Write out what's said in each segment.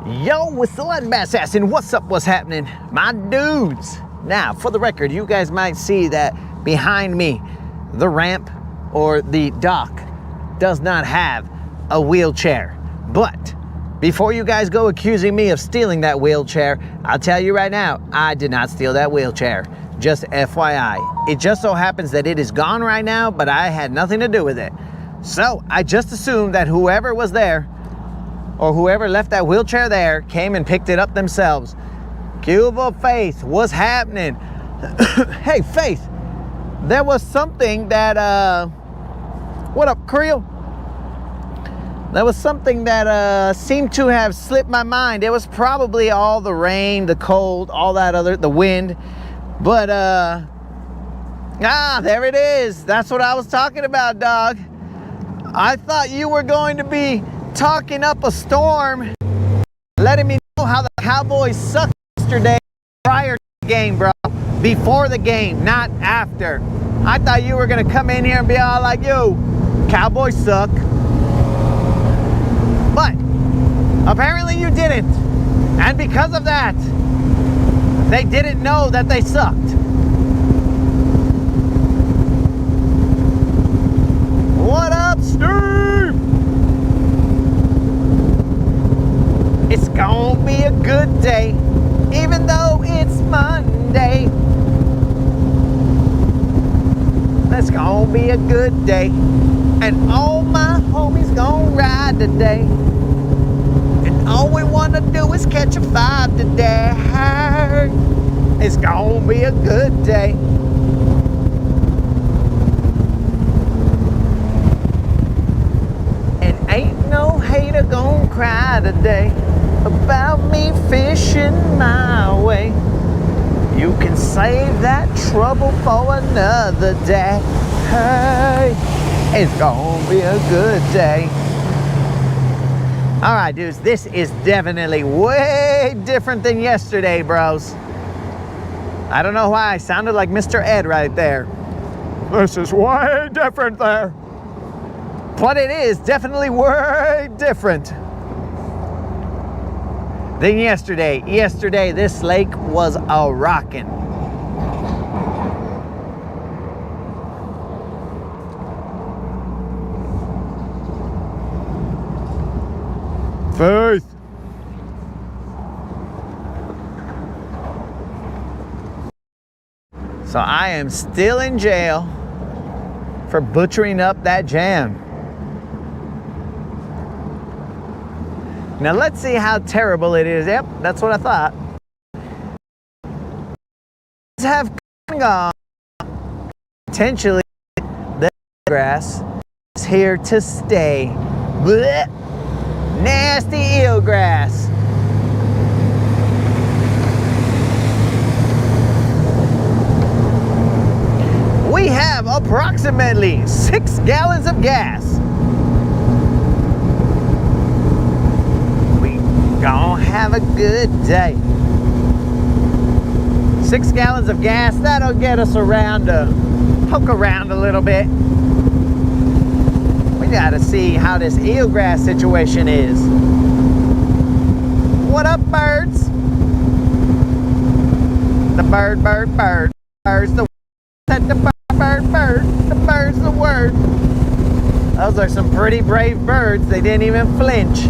Yo, what's the Latin Bass Assassin? What's up? What's happening? My dudes. Now, for the record, you guys might see that behind me, the ramp or the dock does not have a wheelchair. But before you guys go accusing me of stealing that wheelchair, I'll tell you right now, I did not steal that wheelchair. Just FYI. It just so happens that it is gone right now, but I had nothing to do with it. So I just assumed that whoever was there or whoever left that wheelchair there came and picked it up themselves. Cuba Faith, what's happening? Hey, Faith, there was something that, what up, Creel? There was something that seemed to have slipped my mind. It was probably all the rain, the cold, all that other, the wind. But, there it is. That's what I was talking about, dog. I thought you were going to be talking up a storm, letting me know how the Cowboys sucked yesterday prior to the game, bro. Before the game, not after. I thought you were gonna come in here and be all like, yo, Cowboys suck. But apparently you didn't. And because of that, they didn't know that they sucked. What up, Steve? It's gonna be a good day, even though it's Monday. It's gonna be a good day, and all my homies gonna ride today. And all we wanna do is catch a vibe today. It's gonna be a good day. And ain't no hater gonna cry today about me fishing my way. You can save that trouble for another day. Hey, it's gonna be a good day. All right, dudes, this is definitely way different than yesterday, bros. I don't know why I sounded like Mr. Ed right there. This is way different there. But it is definitely way different than yesterday. Yesterday, this lake was a rockin'. Faith. So I am still in jail for butchering up that jam. Now let's see how terrible it is. Yep, that's what I thought. Let's have gone. Potentially, the grass is here to stay. Blech. Nasty eelgrass. We have approximately 6 gallons of gas. Gonna have a good day. 6 gallons of gas, that'll get us around to poke around a little bit. We gotta see how this eelgrass situation is. What up, birds? The bird. Bird's the bird. The bird's the word. Those are some pretty brave birds. They didn't even flinch.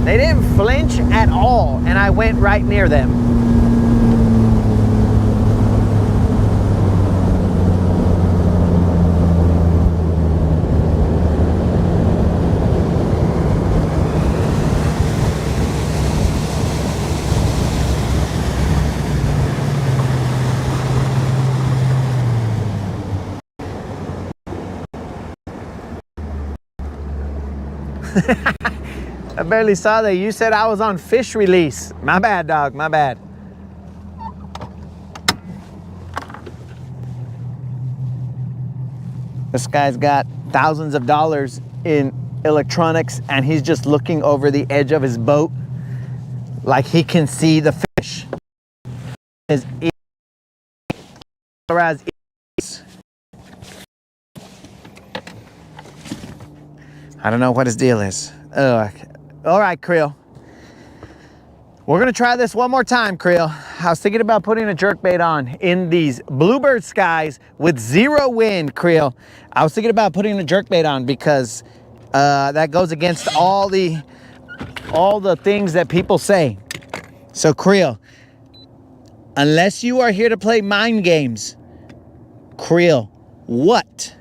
They didn't flinch at all, and I went right near them. I barely saw that. You said I was on fish release. My bad, dog. My bad. This guy's got thousands of dollars in electronics, and he's just looking over the edge of his boat like he can see the fish. His I don't know what his deal is. All right, Creel. We're gonna try this one more time, Creel. I was thinking about putting a jerkbait on in these bluebird skies with 0 wind, Creel. I was thinking about putting a jerkbait on because that goes against all the things that people say. So Creel, unless you are here to play mind games, Creel, what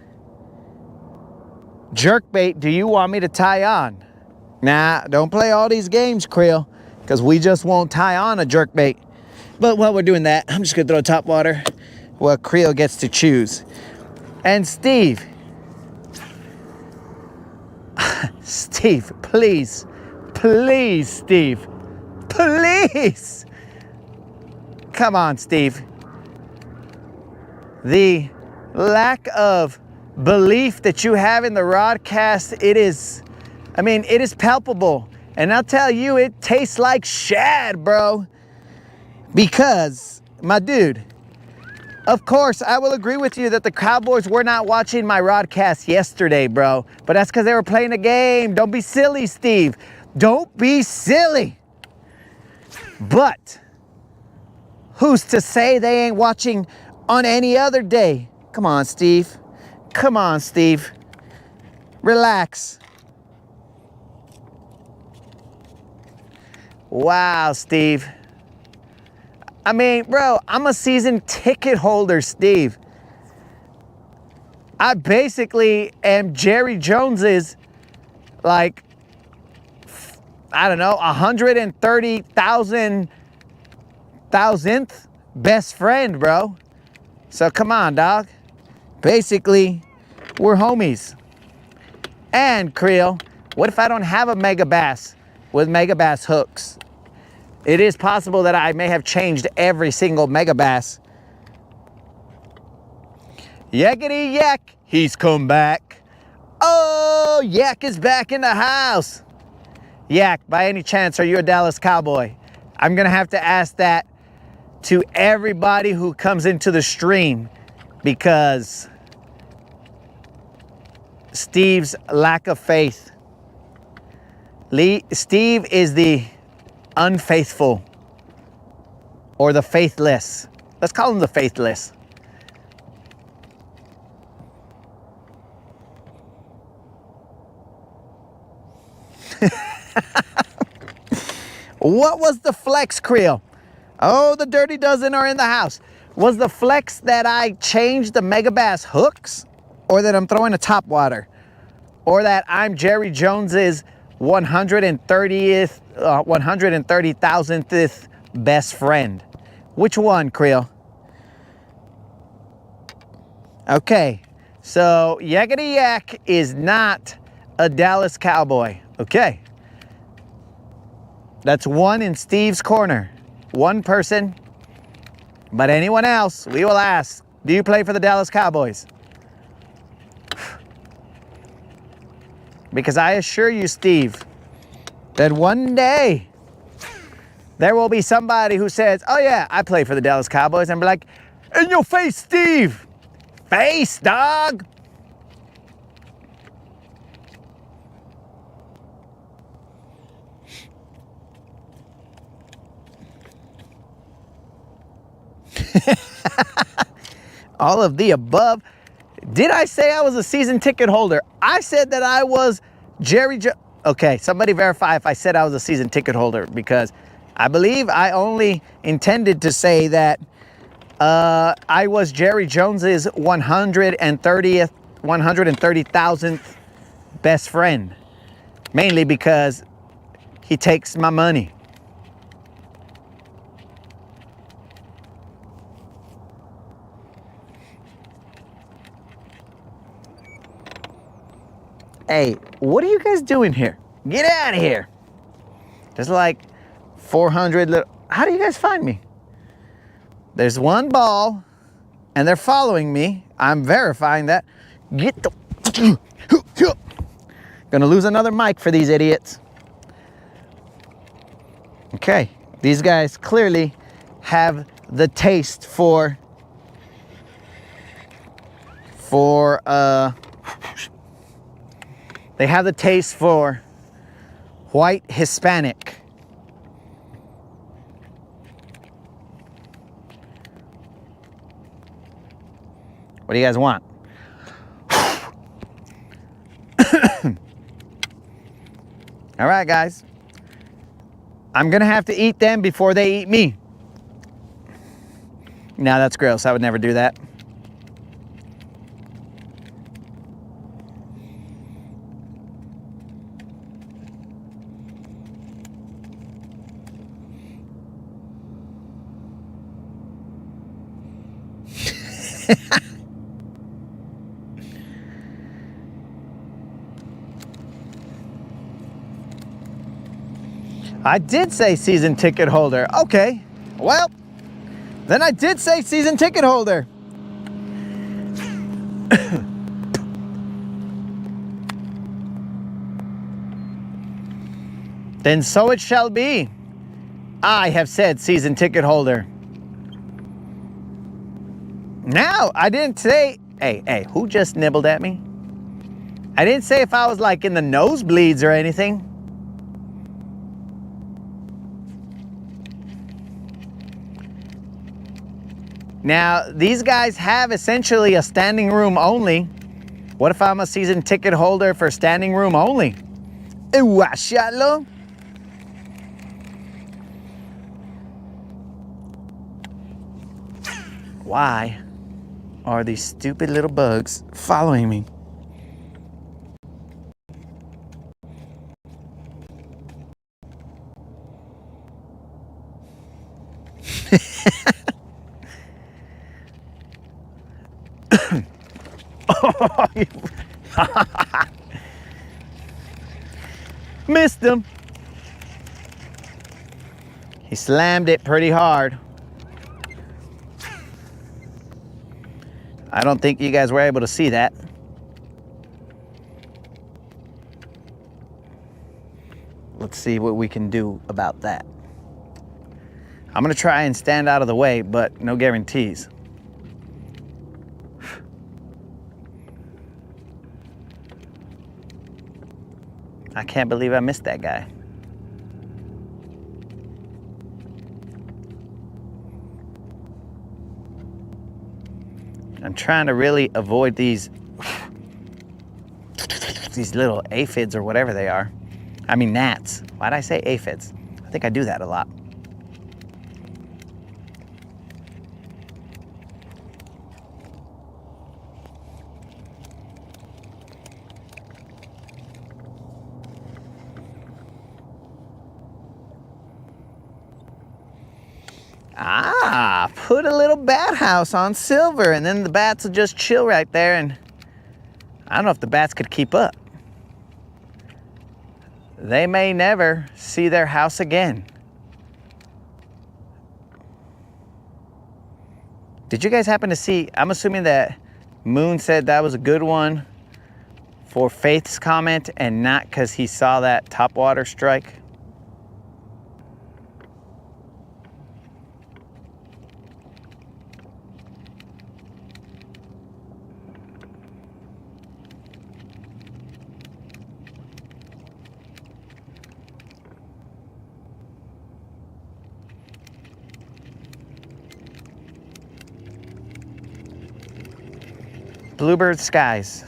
jerkbait do you want me to tie on? Nah, don't play all these games, Creel, because we just won't tie on a jerkbait. But while we're doing that, I'm just gonna throw top water. Well, Creel gets to choose. And Steve, Steve, please, please, Steve, please. Come on, Steve. The lack of belief that you have in the rodcast, it is palpable. And I'll tell you, it tastes like shad, bro. Because, my dude, of course, I will agree with you that the Cowboys were not watching my rodcast yesterday, bro. But that's because they were playing a game. Don't be silly, Steve. Don't be silly. But who's to say they ain't watching on any other day? Come on, Steve. Come on, Steve. Relax. Wow, Steve. I mean, bro, I'm a season ticket holder, Steve. I basically am Jerry Jones's, like, I don't know, 130,000th best friend, bro. So come on, dog. Basically, we're homies. And Creel, what if I don't have a mega bass with mega bass hooks? It is possible that I may have changed every single mega bass. Yakety yak, he's come back. Oh, Yak is back in the house. Yak, by any chance, are you a Dallas Cowboy? I'm gonna have to ask that to everybody who comes into the stream because Steve's lack of faith. Steve is the unfaithful or the faithless. Let's call him the faithless. What was the flex, Creel? Oh, the Dirty Dozen are in the house. Was the flex that I changed the mega bass hooks, or that I'm throwing a top water, or that I'm Jerry Jones's 130,000th best friend? Which one, Creel? Okay, so Yakety Yak is not a Dallas Cowboy. Okay, that's one in Steve's corner. One person, but anyone else, we will ask, do you play for the Dallas Cowboys? Because I assure you, Steve, that one day there will be somebody who says, oh yeah, I play for the Dallas Cowboys, and be like, in your face, Steve. Face, dog. All of the above. Did I say I was a season ticket holder? I said that I was Jerry Okay, somebody verify if I said I was a season ticket holder, because I believe I only intended to say that I was Jerry Jones's 130,000th best friend. Mainly because he takes my money. Hey, what are you guys doing here? Get out of here. There's like 400 little... How do you guys find me? There's one ball, and they're following me. I'm verifying that. Get the... Gonna lose another mic for these idiots. Okay, these guys clearly have the taste for they have the taste for white Hispanic. What do you guys want? All right, guys. I'm gonna have to eat them before they eat me. No, that's gross. I would never do that. I did say season ticket holder. Okay, well, then I did say season ticket holder. Then so it shall be. I have said season ticket holder. Now, I didn't say, hey, who just nibbled at me? I didn't say if I was like in the nosebleeds or anything. Now, these guys have essentially a standing room only. What if I'm a season ticket holder for standing room only? Shalo. Why are these stupid little bugs following me? Missed him. He slammed it pretty hard. I don't think you guys were able to see that. Let's see what we can do about that. I'm gonna try and stand out of the way, but no guarantees. I can't believe I missed that guy. I'm trying to really avoid these little aphids or whatever they are. I mean gnats. Why'd I say aphids? I think I do that a lot. Ah, put a little bat house on silver and then the bats will just chill right there, and I don't know if the bats could keep up. They may never see their house again. Did you guys happen to see, I'm assuming that Moon said that was a good one for Faith's comment and not because he saw that topwater strike? Bluebird skies.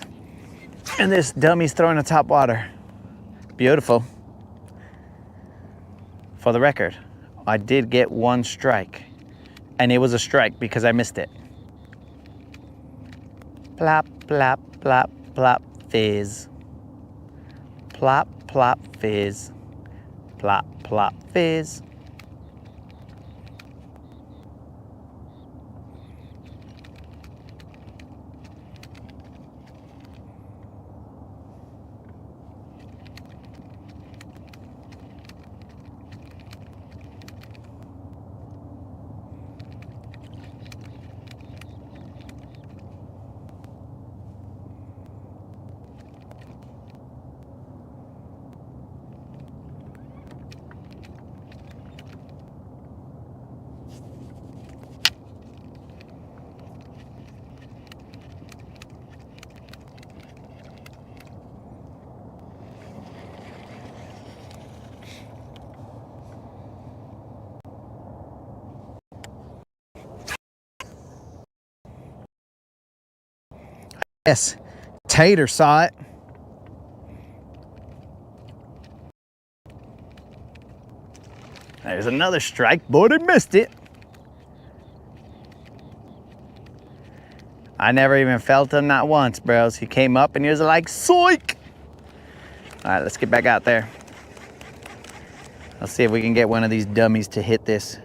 And this dummy's throwing a top water. Beautiful. For the record, I did get one strike. And it was a strike because I missed it. Plop, plop, plop, plop, fizz. Plop, plop, fizz. Plop, plop, fizz. Yes, Tater saw it. There's another strike. Boy, they missed it. I never even felt him, not once, bros. He came up and he was like, "Soik!" All right, let's get back out there. Let's see if we can get one of these dummies to hit this.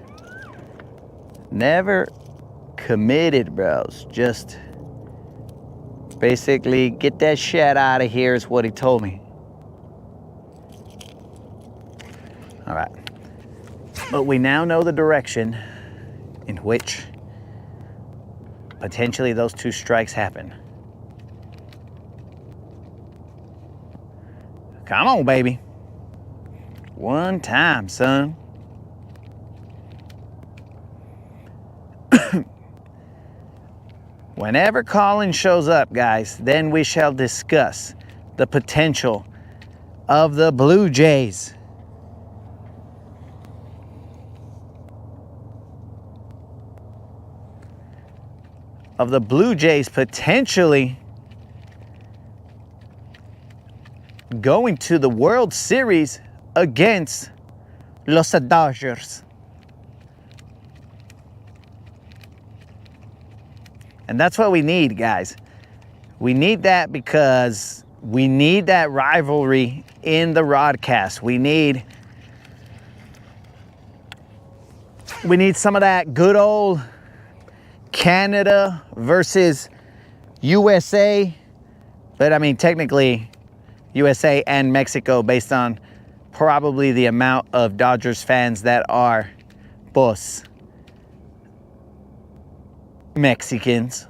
Never committed, bros. Just basically get that shit out of here is what he told me. All right. But we now know the direction in which potentially those two strikes happen. Come on, baby. One time, son. Whenever Colin shows up, guys, then we shall discuss the potential of the Blue Jays. Of the Blue Jays potentially going to the World Series against Los Dodgers. And that's what we need, guys. We need that because we need that rivalry in the broadcast. We need some of that good old Canada versus USA. But I mean, technically USA and Mexico based on probably the amount of Dodgers fans that are pues Mexicans.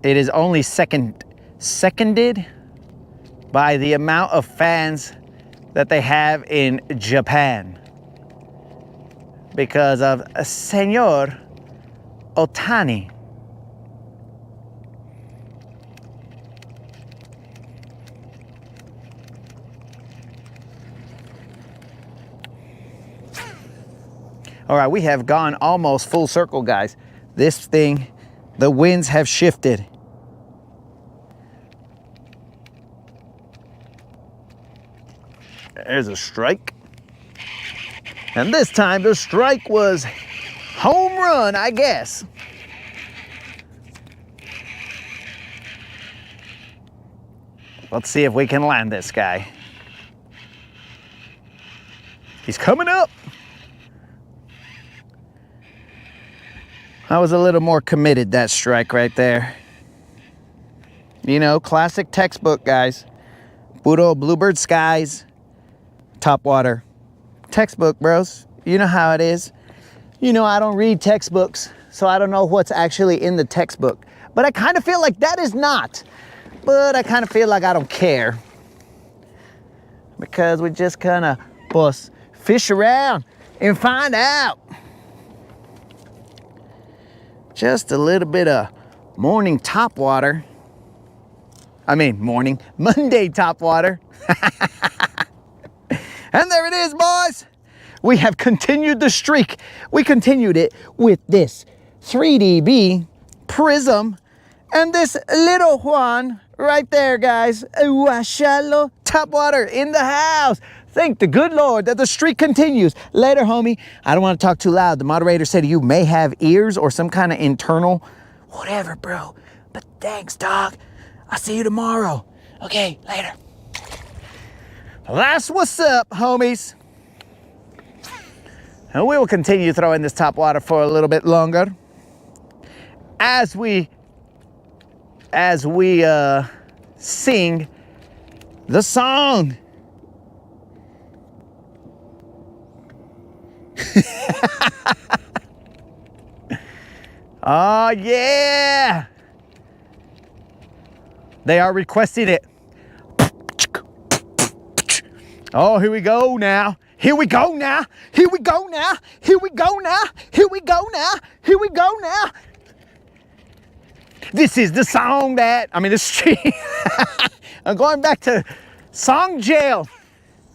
It is only seconded by the amount of fans that they have in Japan because of Señor Otani. All right, we have gone almost full circle, guys. This thing, the winds have shifted. There's a strike. And this time the strike was home run, I guess. Let's see if we can land this guy. He's coming up. I was a little more committed, that strike right there. You know, classic textbook, guys. Puro bluebird skies, top water. Textbook, bros. You know how it is. You know, I don't read textbooks, so I don't know what's actually in the textbook. But I kind of feel like that is not. But I kind of feel like I don't care. Because we just kind of bust, fish around and find out. Just a little bit of morning top water. I mean, Monday top water. And there it is, boys. We have continued the streak. We continued it with this 3DB Prism and this little Juan right there, guys. Huachalo top water in the house. Thank the good Lord that the streak continues. Later, homie. I don't want to talk too loud. The moderator said you may have ears or some kind of internal whatever, bro. But thanks, dog. I'll see you tomorrow. Okay, later. That's what's up, homies. And we will continue throwing this top water for a little bit longer as we sing the song. Oh yeah, they are requesting it. Oh, here we go now. Here we go now. Here we go now. Here we go now. Here we go now. Here we go now. This is the song that, the street. I'm going back to song jail.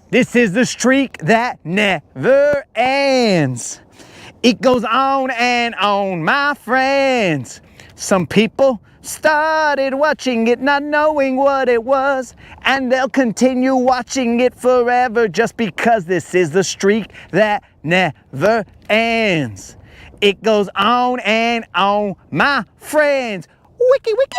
This is the streak that never ends. It goes on and on, my friends. Some people started watching it not knowing what it was, and they'll continue watching it forever just because this is the streak that never ends. It goes on and on, my friends. Wiki wiki.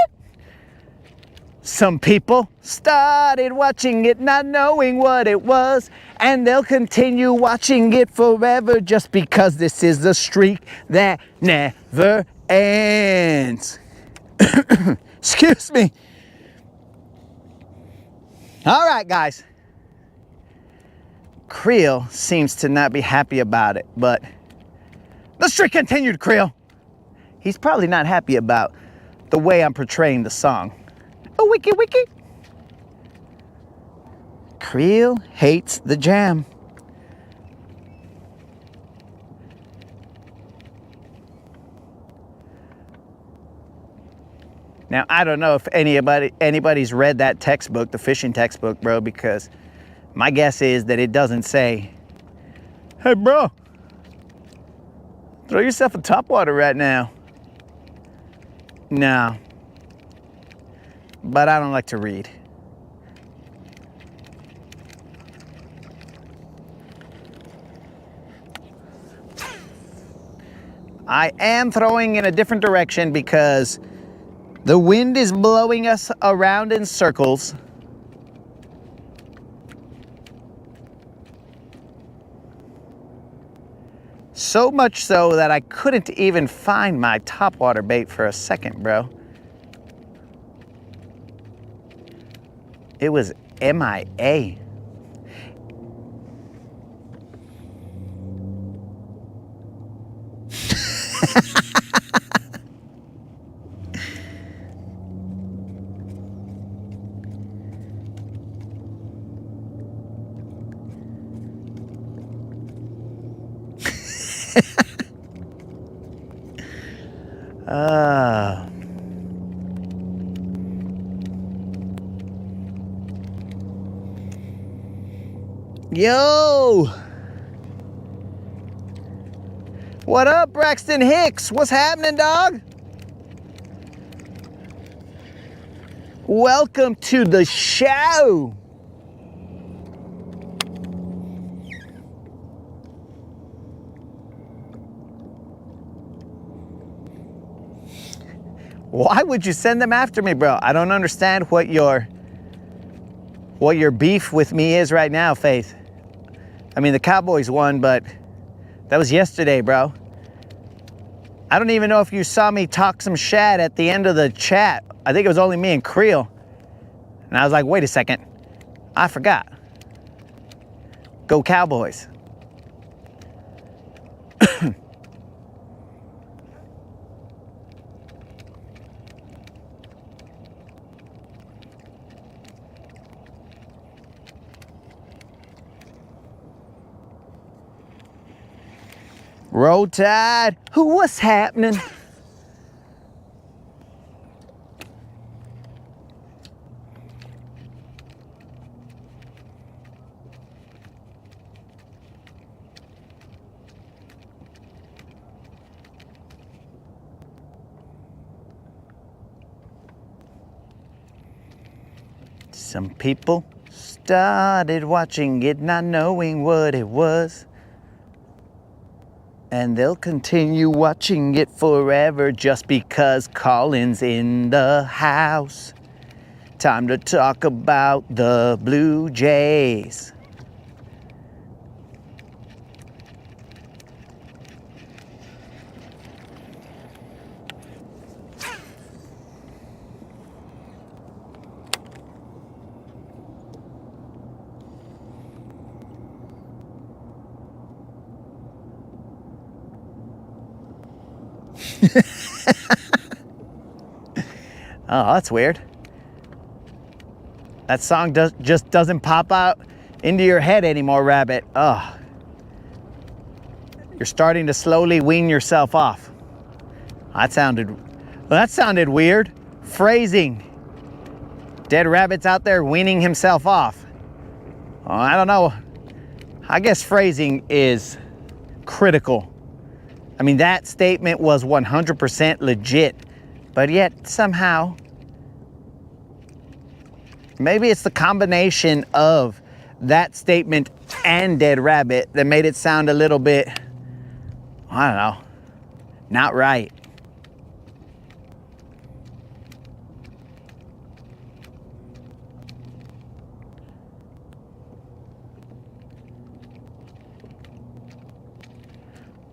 Some people started watching it not knowing what it was, and they'll continue watching it forever just because this is the streak that never ends. Excuse me. All right, guys. Creel seems to not be happy about it, but the streak continued, Creel. He's probably not happy about the way I'm portraying the song. Oh, wiki wiki. Creel hates the jam. Now, I don't know if anybody's read that textbook, the fishing textbook, bro, because my guess is that it doesn't say, hey, bro, throw yourself a topwater right now. No. But I don't like to read. I am throwing in a different direction because the wind is blowing us around in circles. So much so that I couldn't even find my topwater bait for a second, bro. It was MIA. Yo! What up, Braxton Hicks? What's happening, dog? Welcome to the show. Why would you send them after me, bro? I don't understand what your beef with me is right now, Faith. I mean, the Cowboys won, but that was yesterday, bro. I don't even know if you saw me talk some shit at the end of the chat. I think it was only me and Creel. And I was like, wait a second. I forgot. Go Cowboys. Roll Tide. What's happening? Some people started watching it not knowing what it was. And they'll continue watching it forever just because Colin's in the house. Time to talk about the Blue Jays. Oh, that's weird. That song just doesn't pop out into your head anymore, Rabbit. Oh. You're starting to slowly wean yourself off. That sounded weird. Phrasing. Dead Rabbit's out there weaning himself off. I don't know. I guess phrasing is critical. I mean, that statement was 100% legit, but yet somehow, maybe it's the combination of that statement and dead rabbit that made it sound a little bit, I don't know, not right.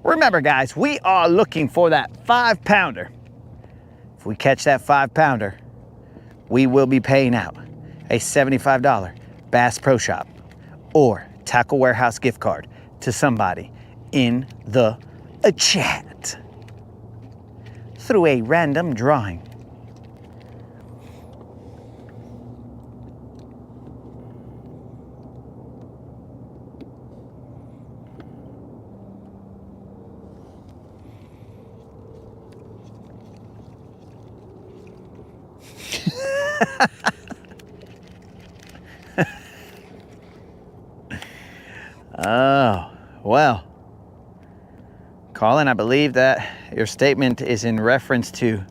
Remember, guys, we are looking for that 5-pounder. If we catch that 5-pounder, we will be paying out a $75 Bass Pro Shop or Tackle Warehouse gift card to somebody in the chat through a random drawing. Oh, well, Colin, I believe that your statement is in reference to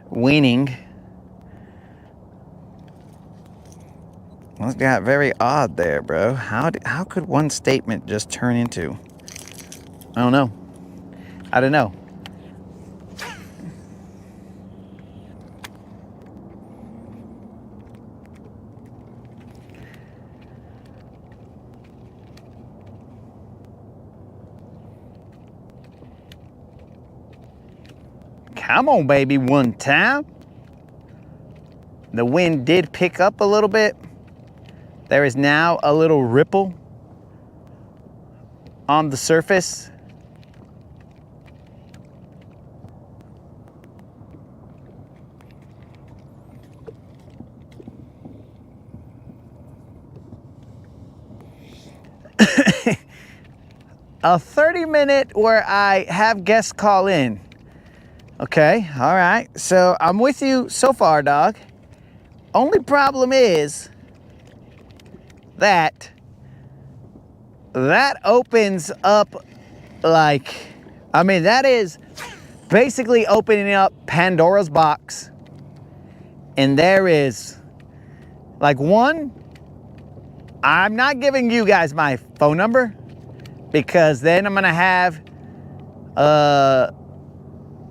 weaning. Well, it got very odd there, bro. How could one statement just turn into, I don't know. I don't know. Come on, baby, one time. The wind did pick up a little bit. There is now a little ripple on the surface. A 30-minute where I have guests call in. Okay, all right. So I'm with you so far, dog. Only problem is that opens up like, I mean, that is basically opening up Pandora's box. And there is like one, I'm not giving you guys my phone number because then I'm gonna have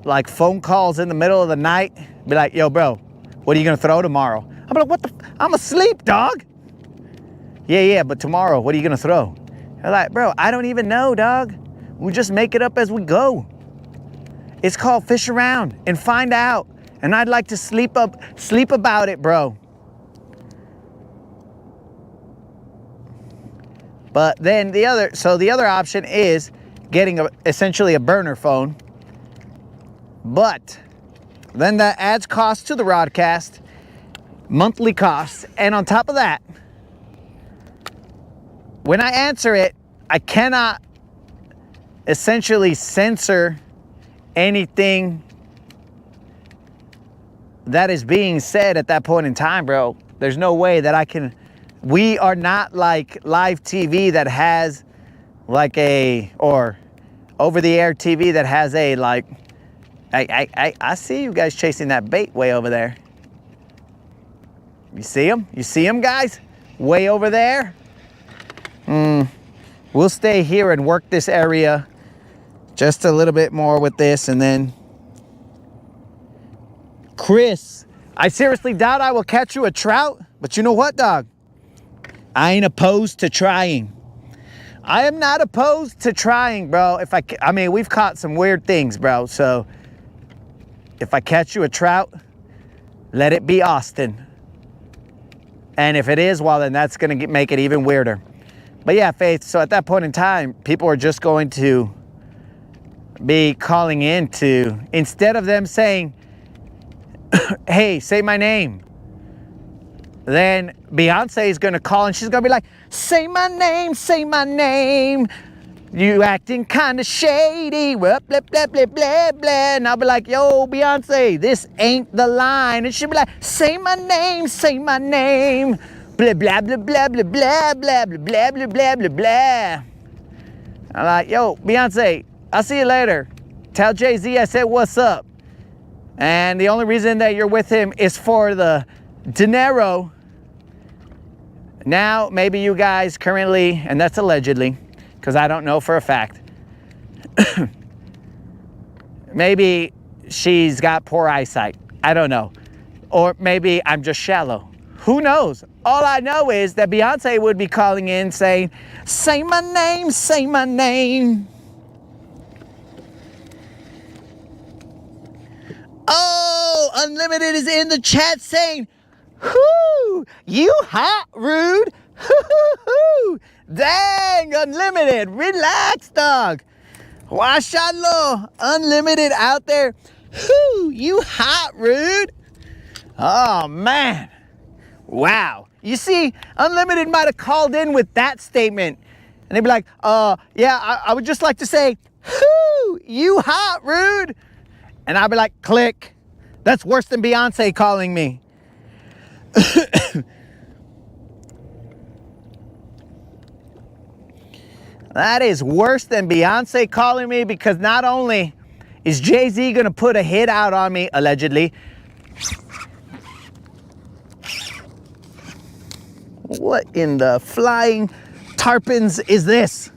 like phone calls in the middle of the night, be like, yo, bro, what are you gonna throw tomorrow? I'm like, what the, I'm asleep, dog. Yeah, but tomorrow, what are you gonna throw? They're like, bro, I don't even know, dog. We just make it up as we go. It's called fish around and find out. And I'd like to sleep about it, bro. But then the other option is getting essentially a burner phone. But then that adds cost to the broadcast, monthly costs, and on top of that, when I answer it, I cannot essentially censor anything that is being said at that point in time, bro. There's no way that I can. We are not like live TV that has like or over-the-air TV that has a like. I see you guys chasing that bait way over there. You see them? You see them, guys? Way over there? We'll stay here and work this area just a little bit more with this, and then Chris, I seriously doubt I will catch you a trout, but you know what, dog? I ain't opposed to trying. I am not opposed to trying, bro. I mean, we've caught some weird things, bro, so if I catch you a trout, let it be Austin. And if it is, well, then that's going to make it even weirder. But yeah, Faith, so at that point in time, people are just going to be calling in to, instead of them saying, hey, say my name, then Beyonce is going to call and she's going to be like, say my name. You acting kind of shady, blah, blah, blah, blah, blah, blah. And I'll be like, yo, Beyonce, this ain't the line. And she'll be like, say my name, blah, blah, blah, blah, blah, blah, blah, blah, blah, blah, blah, blah, blah, blah. I'm like, yo, Beyonce, I'll see you later. Tell Jay-Z I said what's up. And the only reason that you're with him is for the dinero. Now, maybe you guys currently, and that's allegedly, because I don't know for a fact, maybe she's got poor eyesight. I don't know. Or maybe I'm just shallow. Who knows? All I know is that Beyonce would be calling in saying, say my name, say my name. Oh, Unlimited is in the chat saying, whoo, you hot, Rude. Hoo. Dang, Unlimited, relax, dog. Washalo, Unlimited out there. Whoo, you hot, Rude. Oh, man. Wow. You see, Unlimited might have called in with that statement. And they'd be like, yeah, I would just like to say, whoo, you hot, Rude. And I'd be like, click. That's worse than Beyonce calling me. That is worse than Beyonce calling me, because not only is Jay-Z going to put a hit out on me, allegedly. What in the flying tarpons is this?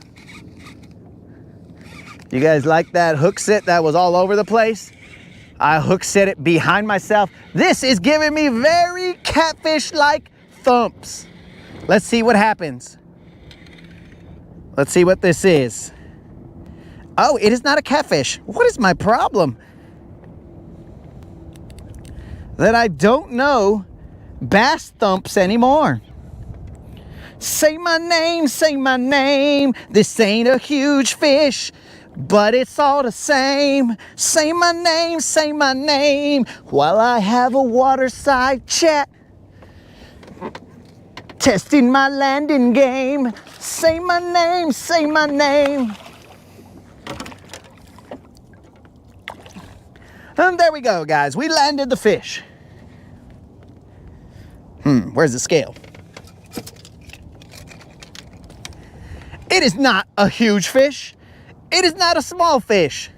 You guys like that hook sit that was all over the place? I hook set it behind myself. This is giving me very catfish-like thumps. Let's see what happens. Let's see what this is. Oh, it is not a catfish. What is my problem? That I don't know bass thumps anymore. Say my name, this ain't a huge fish, but it's all the same. Say my name, while I have a waterside chat. Testing my landing game. Say my name. And there we go, guys. We landed the fish. Where's the scale? It is not a huge fish. It is not a small fish.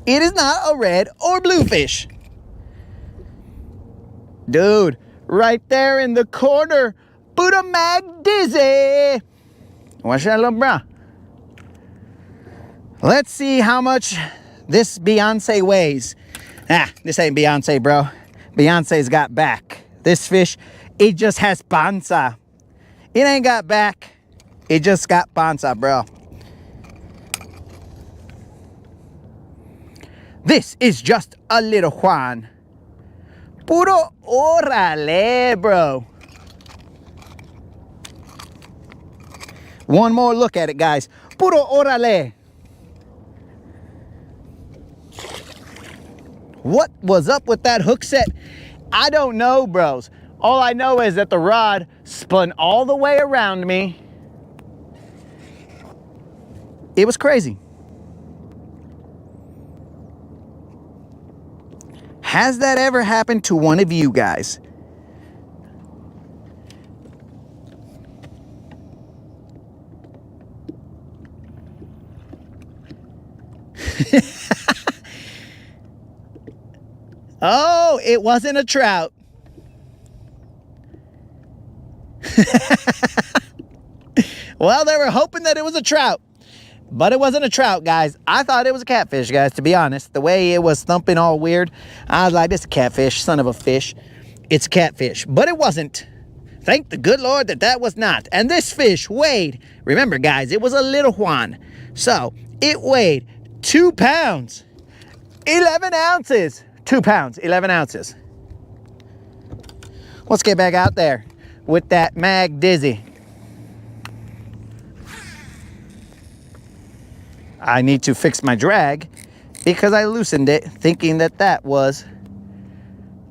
It is not a red or blue fish. Dude, right there in the corner, Buddha Mag Dizzy. Watch that little bra. Let's see how much this Beyonce weighs. This ain't Beyonce, bro. Beyonce's got back. This fish, it just has panza. It ain't got back. It just got panza, bro. This is just a little Juan. Puro órale, bro. One more look at it, guys. Puro órale. What was up with that hook set? I don't know, bros. All I know is that the rod spun all the way around me. It was crazy. Has that ever happened to one of you guys? Oh, it wasn't a trout. Well, they were hoping that it was a trout. But it wasn't a trout, guys. I thought it was a catfish, guys, to be honest. The way it was thumping all weird, I was like, this is a catfish, son of a fish. It's a catfish. But it wasn't. Thank the good Lord that that was not. And this fish weighed, remember, guys, it was a little Juan. So, it weighed 2 pounds, 11 ounces. 2 pounds, 11 ounces. Let's get back out there with that Mag Dizzy. I need to fix my drag because I loosened it thinking that that was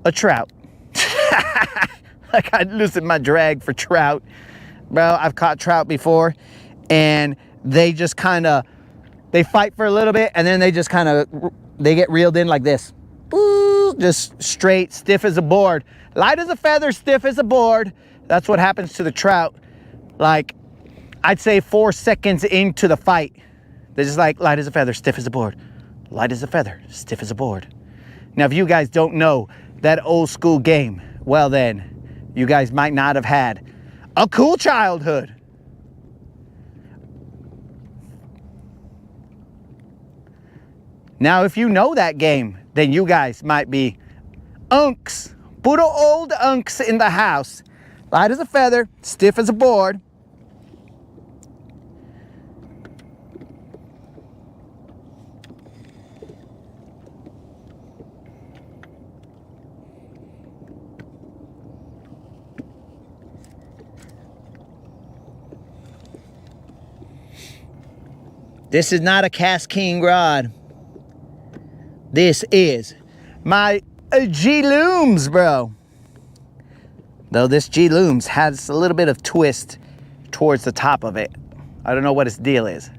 a trout. Like I loosened my drag for trout. Bro, I've caught trout before and they just kind of, they fight for a little bit and then they just kind of, they get reeled in like this. Ooh, just straight, stiff as a board. Light as a feather, stiff as a board. That's what happens to the trout. Like, I'd say 4 seconds into the fight, they're just like, light as a feather, stiff as a board. Light as a feather, stiff as a board. Now, if you guys don't know that old school game, well then, you guys might not have had a cool childhood. Now, if you know that game, then you guys might be unks, puro old unks in the house. Light as a feather, stiff as a board. This is not a Cast King rod. This is my G-Looms, bro. Though this G-Looms has a little bit of twist towards the top of it. I don't know what its deal is.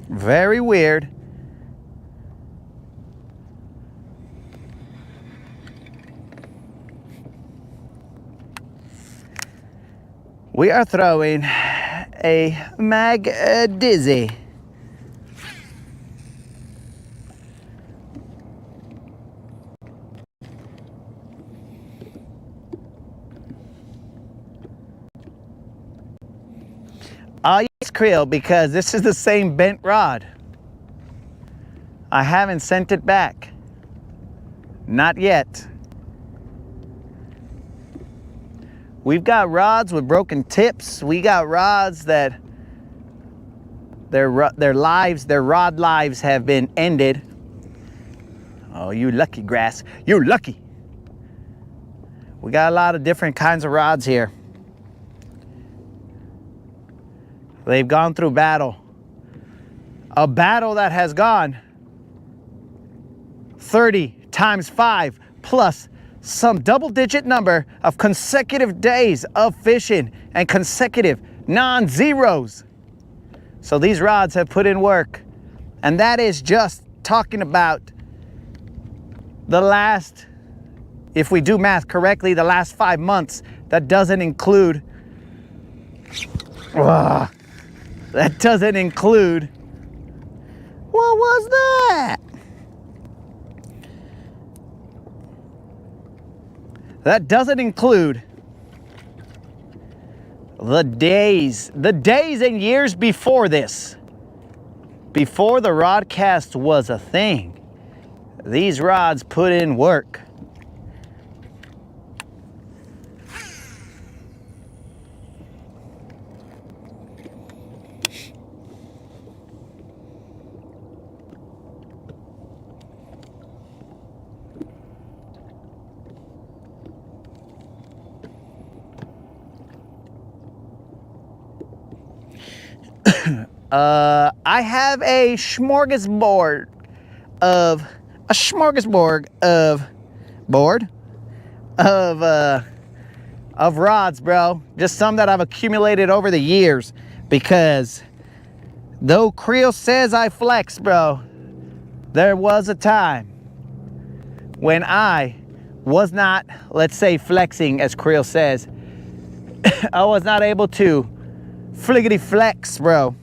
Very weird. We are throwing a Mag Dizzy. I'll use Creel because this is the same bent rod. I haven't sent it back. Not yet. We've got rods with broken tips. We got rods that their rod lives have been ended. Oh, you lucky, grass. You're lucky. We got a lot of different kinds of rods here. They've gone through battle. A battle that has gone 30 times 5 plus some double-digit number of consecutive days of fishing and consecutive non-zeros. So these rods have put in work. And that is just talking about the last, if we do math correctly, the last 5 months. That doesn't include, what was that? That doesn't include the days and years before this. Before the rod cast was a thing. These rods put in work. I have a smorgasbord of rods, bro. Just some that I've accumulated over the years, because though Creel says I flex, bro, there was a time when I was not, let's say, flexing as Creel says. I was not able to fliggity flex, bro.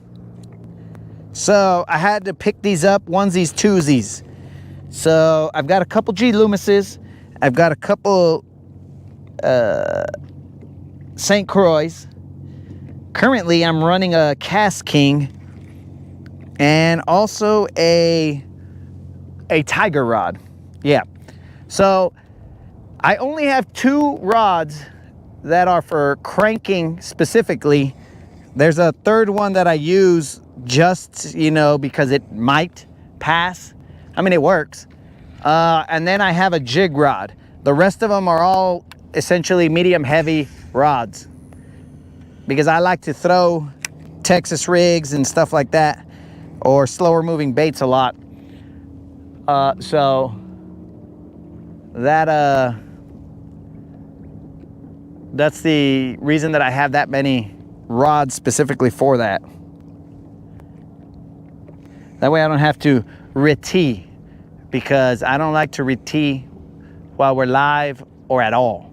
So I had to pick these up, onesies, twosies. So I've got a couple G Loomises. I've got a couple St. Croix. Currently, I'm running a Cast King and also a Tiger rod. Yeah. So I only have 2 rods that are for cranking specifically. There's a third one that I use just, you know, because it might pass. I mean, it works. And then I have a jig rod. The rest of them are all essentially medium heavy rods, because I like to throw Texas rigs and stuff like that, or slower moving baits a lot. So that that's the reason that I have that many rods specifically for that. That way I don't have to retee, because I don't like to retee while we're live or at all.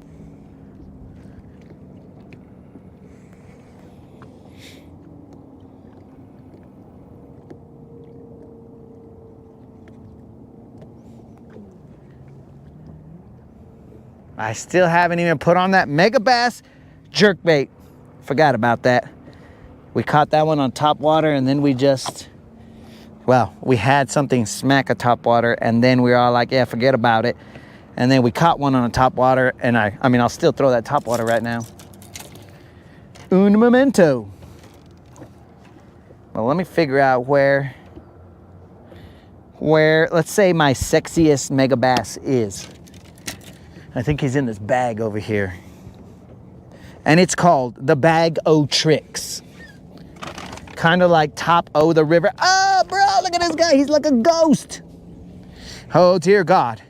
I still haven't even put on that mega bass jerkbait. Forgot about that. We caught that one on top water, and then we just, well, we had something smack a top water, and then we were all like, yeah, forget about it. And then we caught one on a top water, and I mean, I'll still throw that top water right now. Un momento. Well, let me figure out where, let's say my sexiest mega bass is. I think he's in this bag over here. And it's called the Bag O' Tricks. Kind of like Top O the river. Oh, bro, look at this guy. He's like a ghost. Oh, dear God.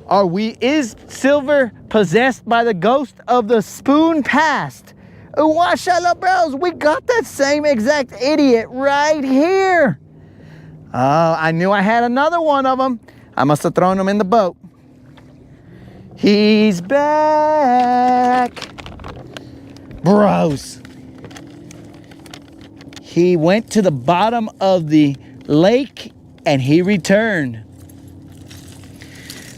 Is Silver possessed by the ghost of the spoon past? Washala, bros, we got that same exact idiot right here. Oh, I knew I had another one of them. I must have thrown him in the boat. He's back. Bros. He went to the bottom of the lake and he returned.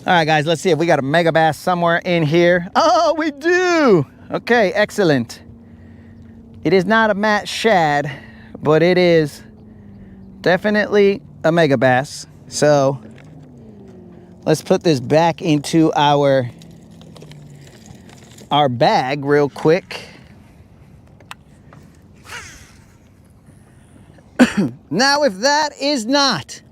All right, guys, let's see if we got a mega bass somewhere in here. Oh, we do. Okay, excellent. It is not a Matt shad, but it is definitely a mega bass. So let's put this back into our bag real quick. Now, if that is not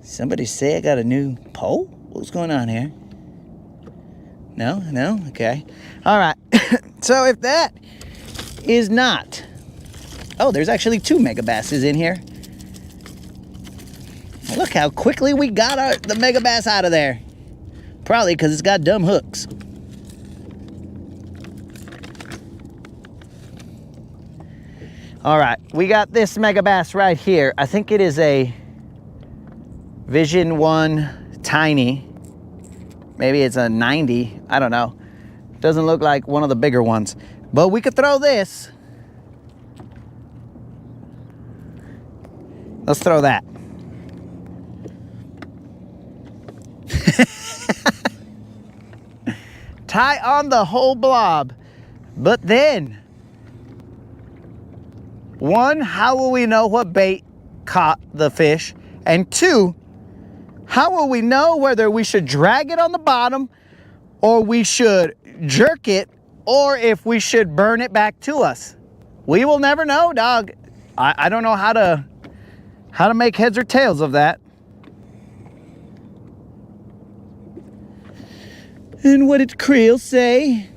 somebody say I got a new pole? What's going on here? No? Okay. All right. So if that is not... Oh, there's actually 2 mega basses in here. Look how quickly we got the mega bass out of there. Probably because it's got dumb hooks. All right, we got this mega bass right here. I think it is a Vision 1 Tiny. Maybe it's a 90, I don't know. Doesn't look like one of the bigger ones. But we could throw this. Let's throw that. Tie on the whole blob. But then, 1, how will we know what bait caught the fish? And 2, how will we know whether we should drag it on the bottom or we should jerk it or if we should burn it back to us? We will never know, dog. I don't know how to make heads or tails of that. And what did Creel say?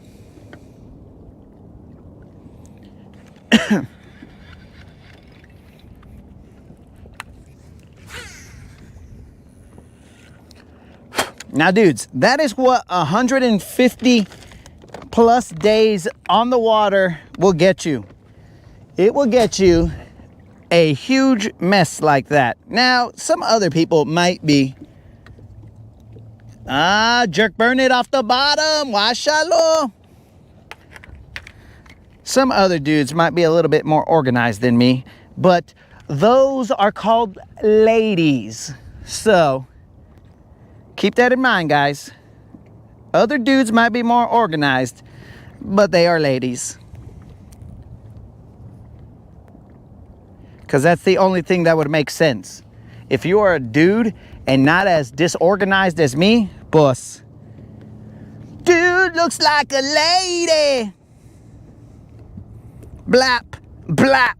Now, dudes, that is what 150 plus days on the water will get you. It will get you a huge mess like that. Now, some other people might be, jerk burn it off the bottom, washalo. Some other dudes might be a little bit more organized than me, but those are called ladies. So keep that in mind, guys. Other dudes might be more organized, but they are ladies. Because that's the only thing that would make sense. If you are a dude and not as disorganized as me, boss. Dude looks like a lady. Blap, blap.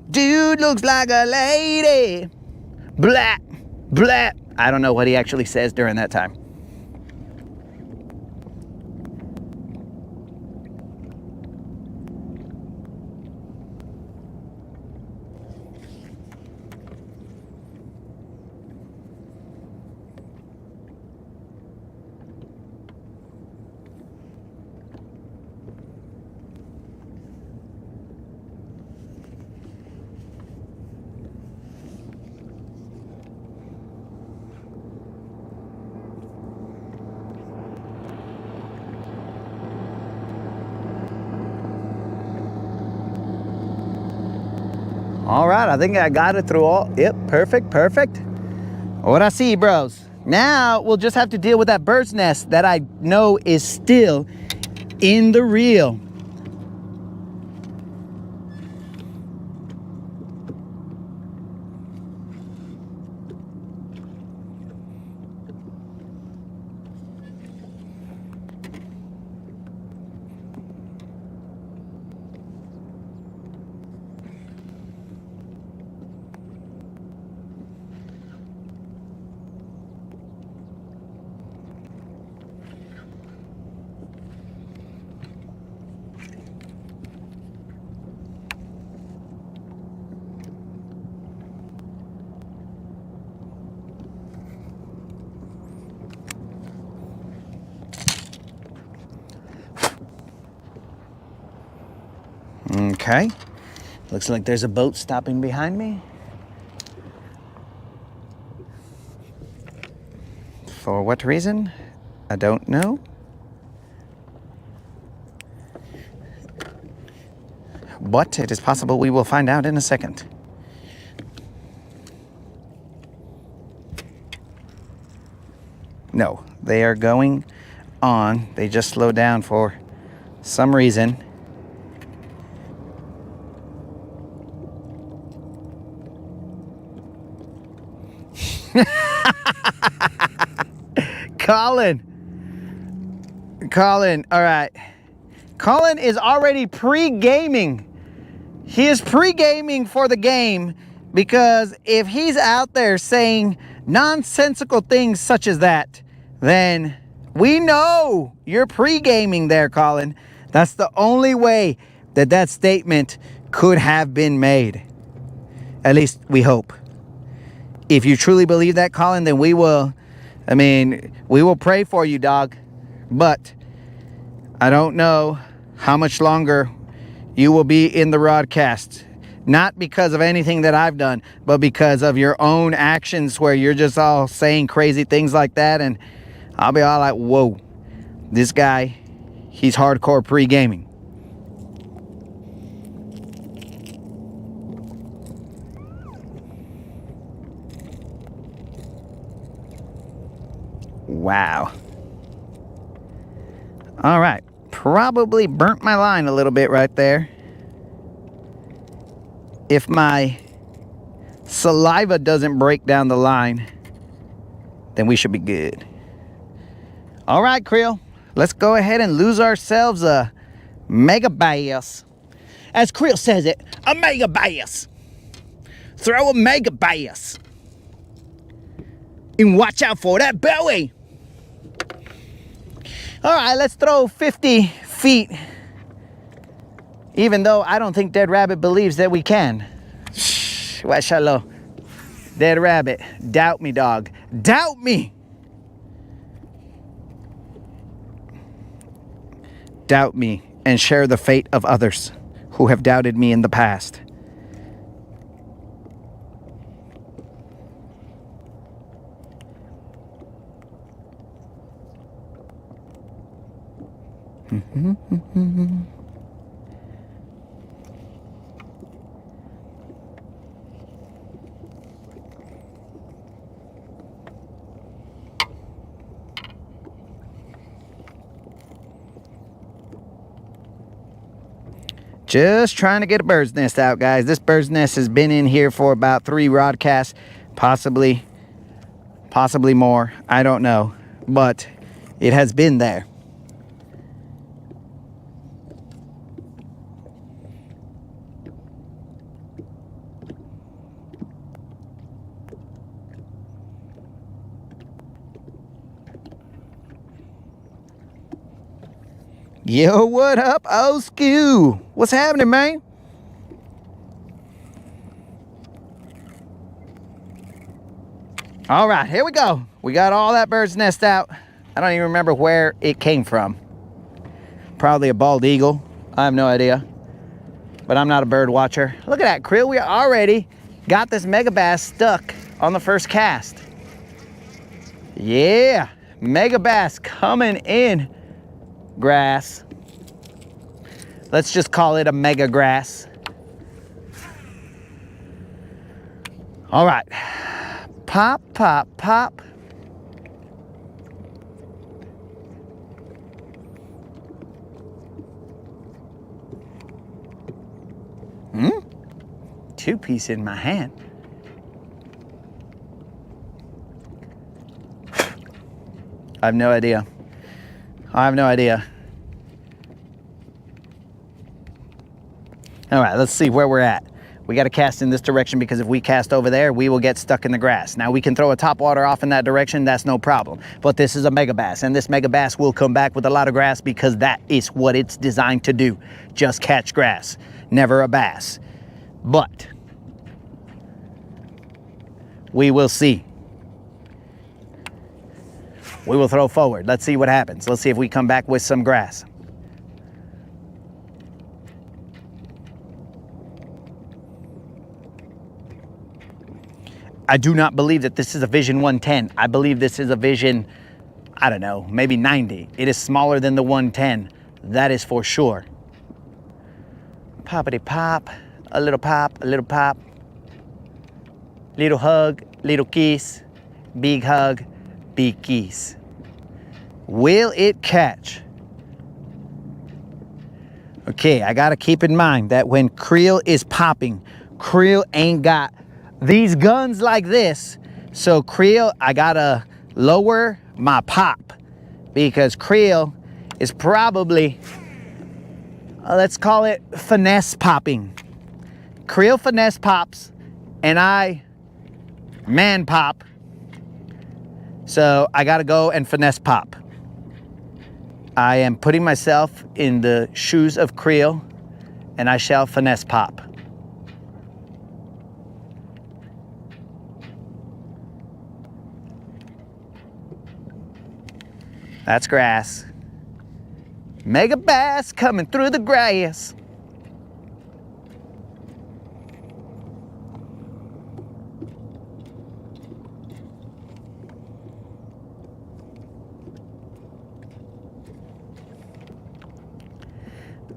Dude looks like a lady. Blap, blap. I don't know what he actually says during that time. All right, I think I got it through all. Yep, perfect, perfect. What I see, bros. Now we'll just have to deal with that bird's nest that I know is still in the reel. Okay, looks like there's a boat stopping behind me. For what reason? I don't know. But it is possible we will find out in a second. No, they are going on. They just slowed down for some reason. Colin, all right. Colin is already pre-gaming. He is pre-gaming for the game because if he's out there saying nonsensical things such as that, then we know you're pre-gaming there, Colin. That's the only way that that statement could have been made. At least we hope. If you truly believe that, Colin, then we will pray for you, dog. But I don't know how much longer you will be in the broadcast. Not because of anything that I've done, but because of your own actions where you're just all saying crazy things like that. And I'll be all like, whoa, this guy, he's hardcore pre-gaming. Wow. All right. Probably burnt my line a little bit right there. If my saliva doesn't break down the line, then we should be good. All right, Creel. Let's go ahead and lose ourselves a mega bass. As Creel says it, a mega bass. Throw a mega bass. And watch out for that belly. All right, let's throw 50 feet. Even though I don't think Dead Rabbit believes that we can. Shh, hello. Dead Rabbit, doubt me, dog. Doubt me. Doubt me and share the fate of others who have doubted me in the past. Just trying to get a bird's nest out, guys. This bird's nest has been in here for about 3 broadcasts, possibly more. I don't know, but it has been there. Yo, what up, old school? What's happening, man? All right, here we go. We got all that bird's nest out. I don't even remember where it came from. Probably a bald eagle. I have no idea. But I'm not a bird watcher. Look at that, Krill. We already got this mega bass stuck on the first cast. Yeah, mega bass coming in. Grass. Let's just call it a mega grass. All right. Pop, pop, pop. Two-piece in my hand. I have no idea. I have no idea. All right, let's see where we're at. We got to cast in this direction because if we cast over there, we will get stuck in the grass. Now we can throw a topwater off in that direction, that's no problem. But this is a mega bass, and this mega bass will come back with a lot of grass because that is what it's designed to do. Just catch grass, never a bass. But we will see. We will throw forward. Let's see what happens. Let's see if we come back with some grass. I do not believe that this is a Vision 110. I believe this is a Vision, I don't know, maybe 90. It is smaller than the 110. That is for sure. Poppity pop, a little pop, a little pop. Little hug, little kiss, big hug, big kiss. Will it catch? Okay, I gotta keep in mind that when creel is popping, creel ain't got these guns like this. So creel, I gotta lower my pop because creel is probably, let's call it finesse popping. Creel finesse pops and I man pop. So I gotta go and finesse pop. I am putting myself in the shoes of creel and I shall finesse pop. That's grass. Mega bass coming through the grass.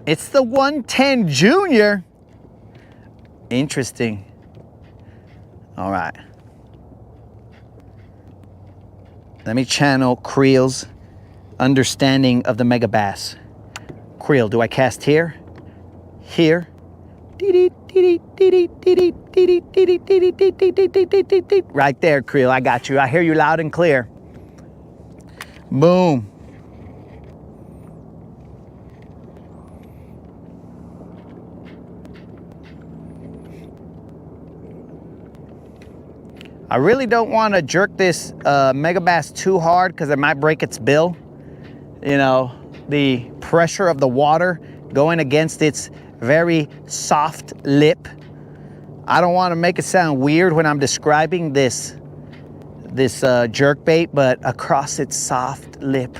It's the 110 Junior. Interesting. All right. Let me channel creel's understanding of the mega bass. Creel, do I cast here? Here? Right there, creel, I got you. I hear you loud and clear. Boom. I really don't want to jerk this mega bass too hard because it might break its bill. You know, the pressure of the water going against its very soft lip. I don't want to make it sound weird when I'm describing this jerk bait, but across its soft lip,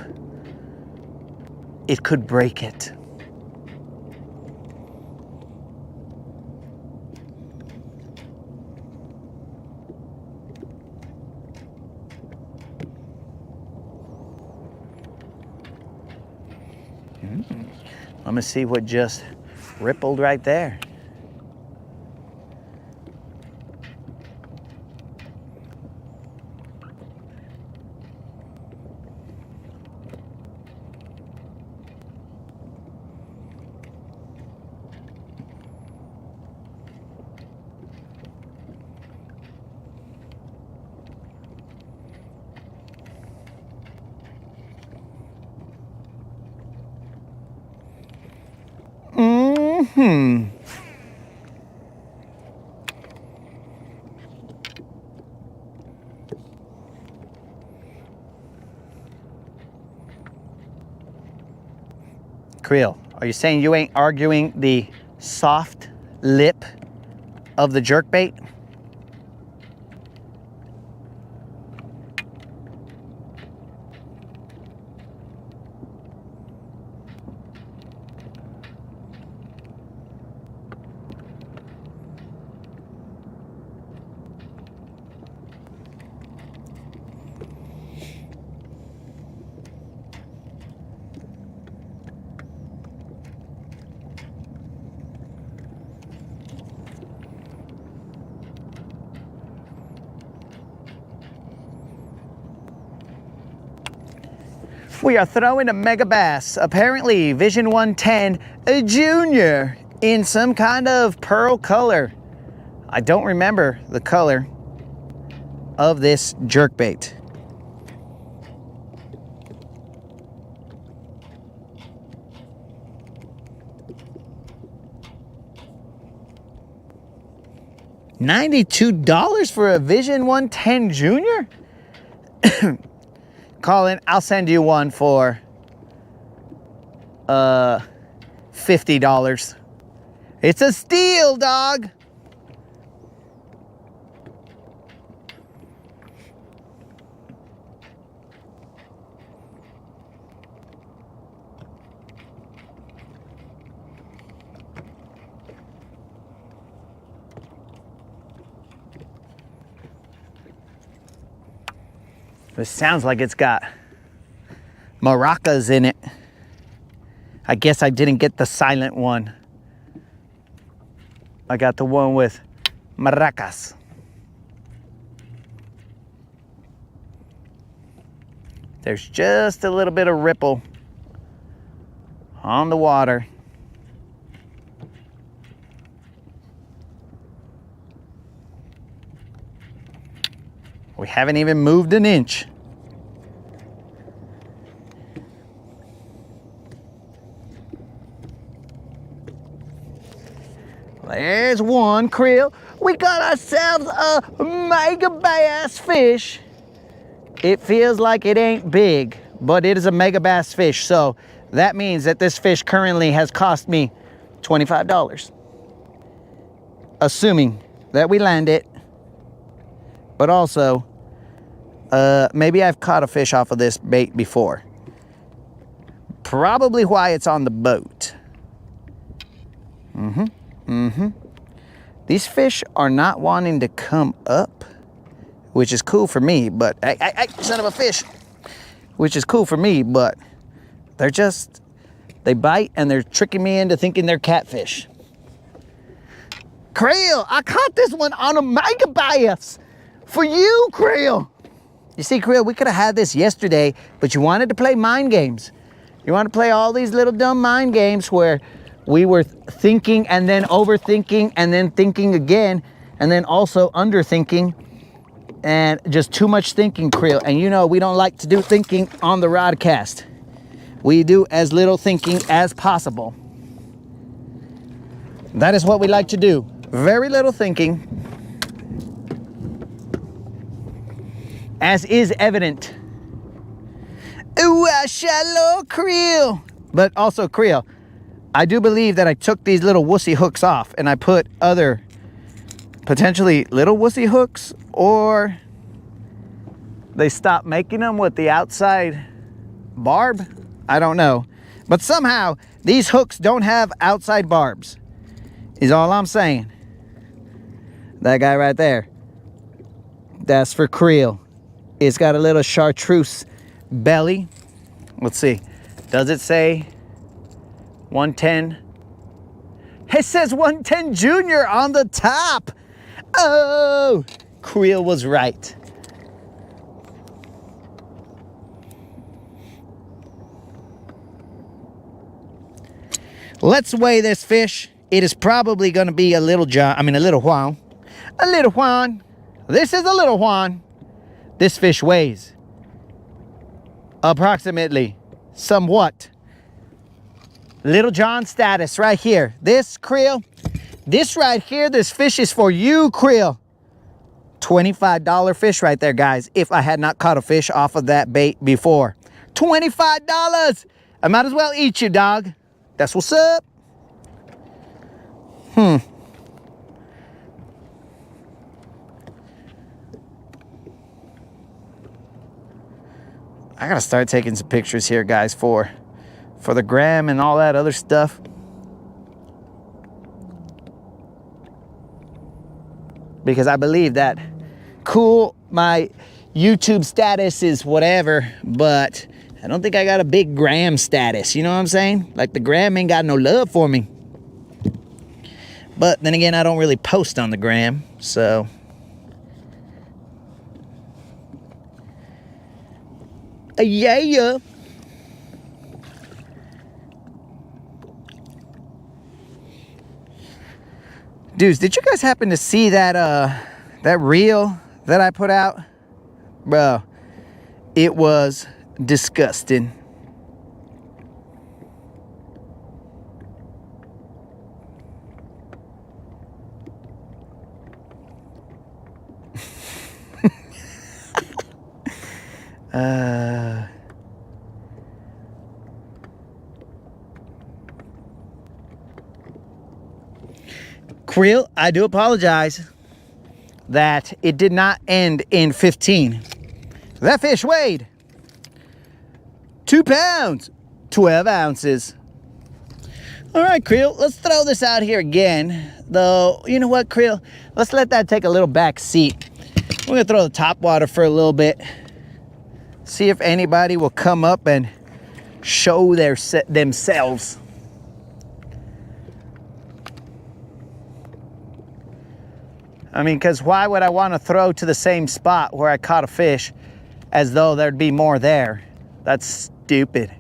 it could break it. Let me see what just rippled right there. Creel, are you saying you ain't arguing the soft lip of the jerkbait? We are throwing a mega bass, apparently Vision 110 a Junior, in some kind of pearl color. I don't remember the color of this jerkbait. $92 for a Vision 110 Junior? Colin, I'll send you one for $50. It's a steal, dog. This sounds like it's got maracas in it. I guess I didn't get the silent one. I got the one with maracas. There's just a little bit of ripple on the water. We haven't even moved an inch. There's one krill. We got ourselves a mega bass fish. It feels like it ain't big, but it is a mega bass fish. So that means that this fish currently has cost me $25. Assuming that we land it. But also, maybe I've caught a fish off of this bait before. Probably why it's on the boat. These fish are not wanting to come up, which is cool for me, but hey, son of a fish, which is cool for me, but they bite and they're tricking me into thinking they're catfish. Krill, I caught this one on a mega bass for you, Krill. You see, Krill, we could have had this yesterday, but you wanted to play mind games. You want to play all these little dumb mind games where we were thinking and then overthinking and then thinking again and then also underthinking and just too much thinking, Krill. And you know, we don't like to do thinking on the rodcast. We do as little thinking as possible. That is what we like to do. Very little thinking. As is evident. Ooh, a shallow krill. But also, krill, I do believe that I took these little wussy hooks off and I put other potentially little wussy hooks, or they stopped making them with the outside barb. I don't know. But somehow these hooks don't have outside barbs, is all I'm saying. That guy right there, that's for krill. It's got a little chartreuse belly. Let's see. Does it say 110? It says 110 Junior on the top. Oh, krill was right. Let's weigh this fish. It is probably going to be a little Juan. A little Juan. This is a little Juan. This fish weighs approximately, somewhat, Little John status right here. This krill, this right here, this fish is for you, krill. $25 fish right there, guys, if I had not caught a fish off of that bait before. $25. I might as well eat you, dog. That's what's up. I gotta start taking some pictures here, guys, for the gram and all that other stuff. Because I believe that, cool, my YouTube status is whatever, but I don't think I got a big gram status, you know what I'm saying? Like, the gram ain't got no love for me. But then again, I don't really post on the gram, so. Yeah. Dudes, did you guys happen to see that that reel that I put out? Bro, it was disgusting. Creel, I do apologize that it did not end in 15. That fish weighed 2 pounds, 12 ounces. All right, Creel, let's throw this out here again. Though, you know what, Creel? Let's let that take a little back seat. We're gonna throw the top water for a little bit. See if anybody will come up and show themselves. I mean, because why would I want to throw to the same spot where I caught a fish as though there'd be more there? That's stupid.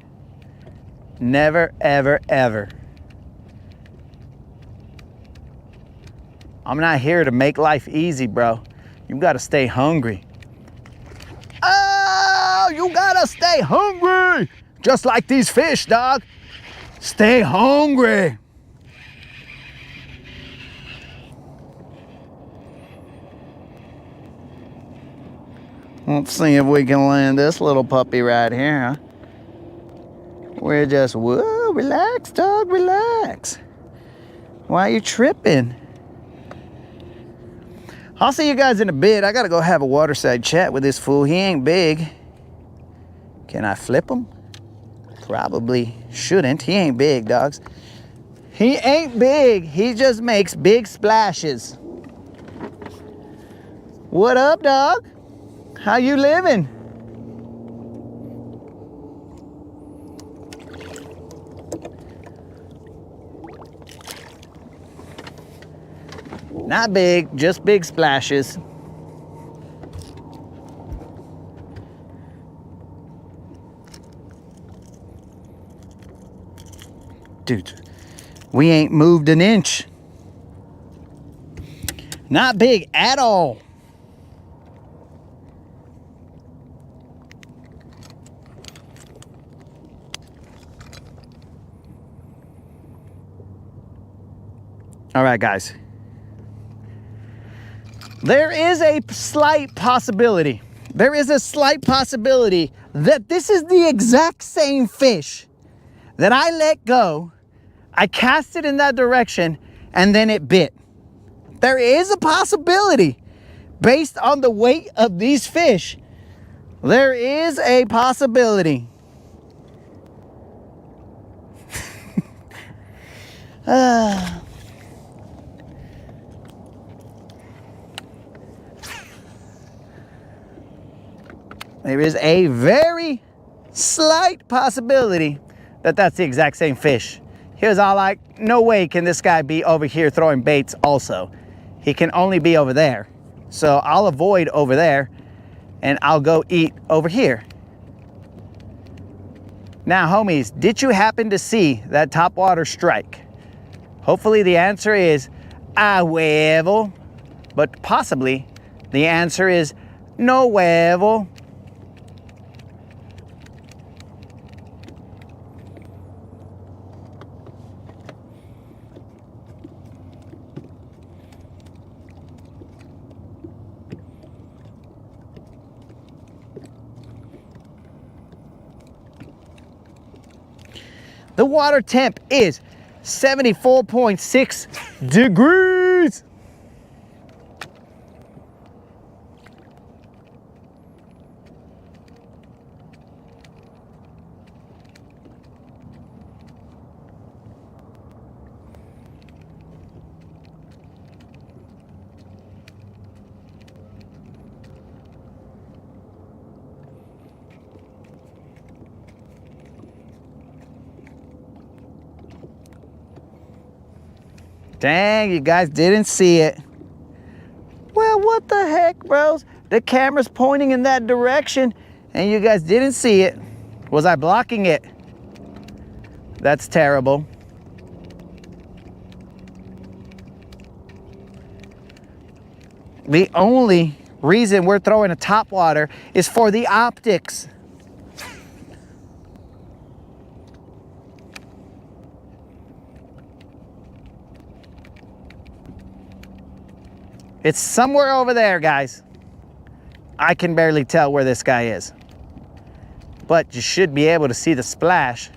Never, ever, ever. I'm not here to make life easy, bro. You gotta stay hungry. Oh, you gotta stay hungry. Just like these fish, dog. Stay hungry. Let's see if we can land this little puppy right here, huh? We're just, whoa, relax, dog, relax. Why are you tripping? I'll see you guys in a bit. I gotta go have a waterside chat with this fool. He ain't big. Can I flip him? Probably shouldn't. He ain't big, dogs. He ain't big. He just makes big splashes. What up, dog? How you living? Not big, just big splashes. Dude, we ain't moved an inch. Not big at all. All right, guys. There is a slight possibility. There is a slight possibility that this is the exact same fish that I let go. I cast it in that direction and then it bit. There is a possibility based on the weight of these fish. There is a possibility. There is a very slight possibility that that's the exact same fish. Here's all no way can this guy be over here throwing baits also. He can only be over there. So I'll avoid over there and I'll go eat over here. Now, homies, did you happen to see that topwater strike? Hopefully the answer is a huevo, but possibly the answer is no huevo. The water temp is 74.6 degrees. Dang, you guys didn't see it. Well, what the heck, bros? The camera's pointing in that direction and you guys didn't see it. Was I blocking it? That's terrible. The only reason we're throwing a top water is for the optics. It's somewhere over there, guys. I can barely tell where this guy is, but you should be able to see the splash.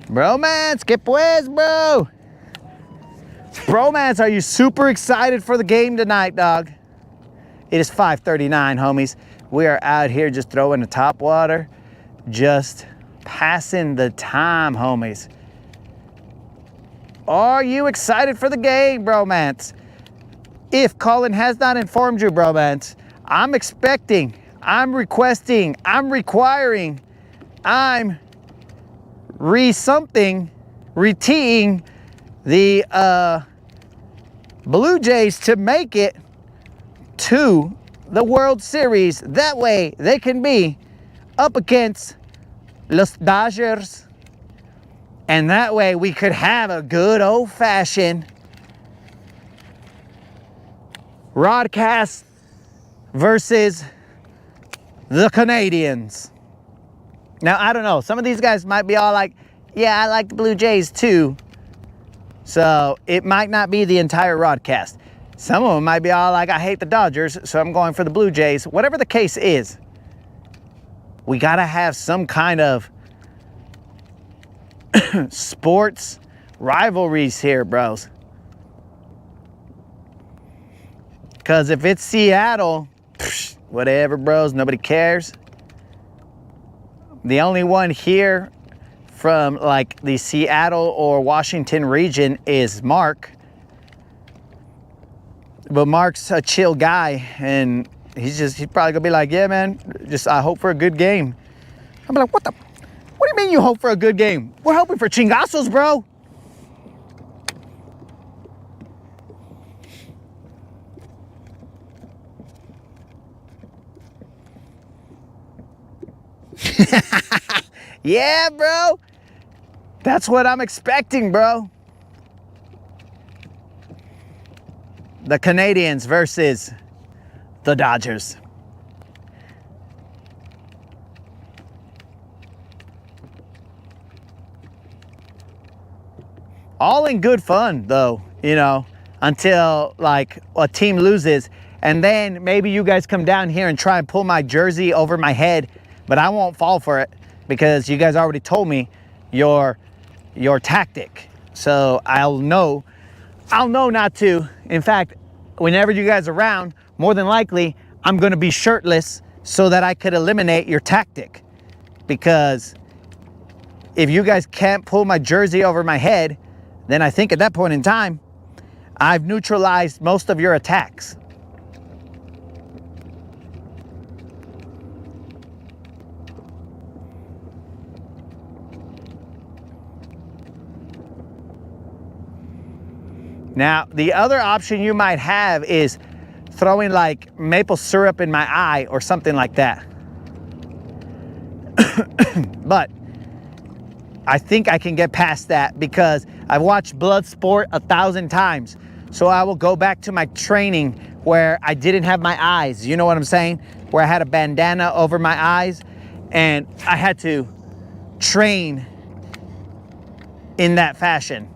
Bromance, que pues, bro? Bromance, are you super excited for the game tonight, dog? It is 5:39, homies. We are out here just throwing the top water, just passing the time, homies. Are you excited for the game, Bromance? If Colin has not informed you, Bromance, I'm expecting, I'm requesting, I'm requiring, I'm re-teeing the Blue Jays to make it to the World Series. That way they can be up against Los Dodgers, and that way we could have a good old-fashioned broadcast versus the Canadians. Now, I don't know. Some of these guys might be all like, yeah, I like the Blue Jays too. So it might not be the entire broadcast. Some of them might be all like, I hate the Dodgers, so I'm going for the Blue Jays. Whatever the case is, we got to have some kind of sports rivalries here, bros. Because if it's Seattle, whatever, bros, nobody cares. The only one here from like the Seattle or Washington region is Mark. But Mark's a chill guy, and he's probably gonna be like, yeah, man, I hope for a good game. I'm like, what do you mean you hope for a good game? We're hoping for chingazos, bro. Yeah, bro. That's what I'm expecting, bro. The Canadians versus the Dodgers. All in good fun, though, you know, until like a team loses, and then maybe you guys come down here and try and pull my jersey over my head, but I won't fall for it because you guys already told me your tactic. So I'll know not to. In fact, whenever you guys are around, more than likely I'm going to be shirtless so that I could eliminate your tactic. Because if you guys can't pull my jersey over my head, then I think at that point in time I've neutralized most of your attacks. Now, the other option you might have is throwing like maple syrup in my eye or something like that. But I think I can get past that because I've watched Bloodsport 1,000 times. So I will go back to my training where I didn't have my eyes. You know what I'm saying? Where I had a bandana over my eyes and I had to train in that fashion.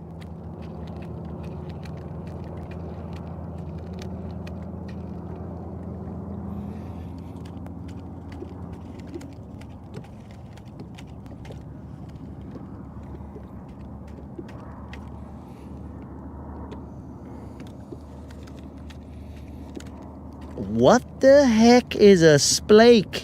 What the heck is a splake?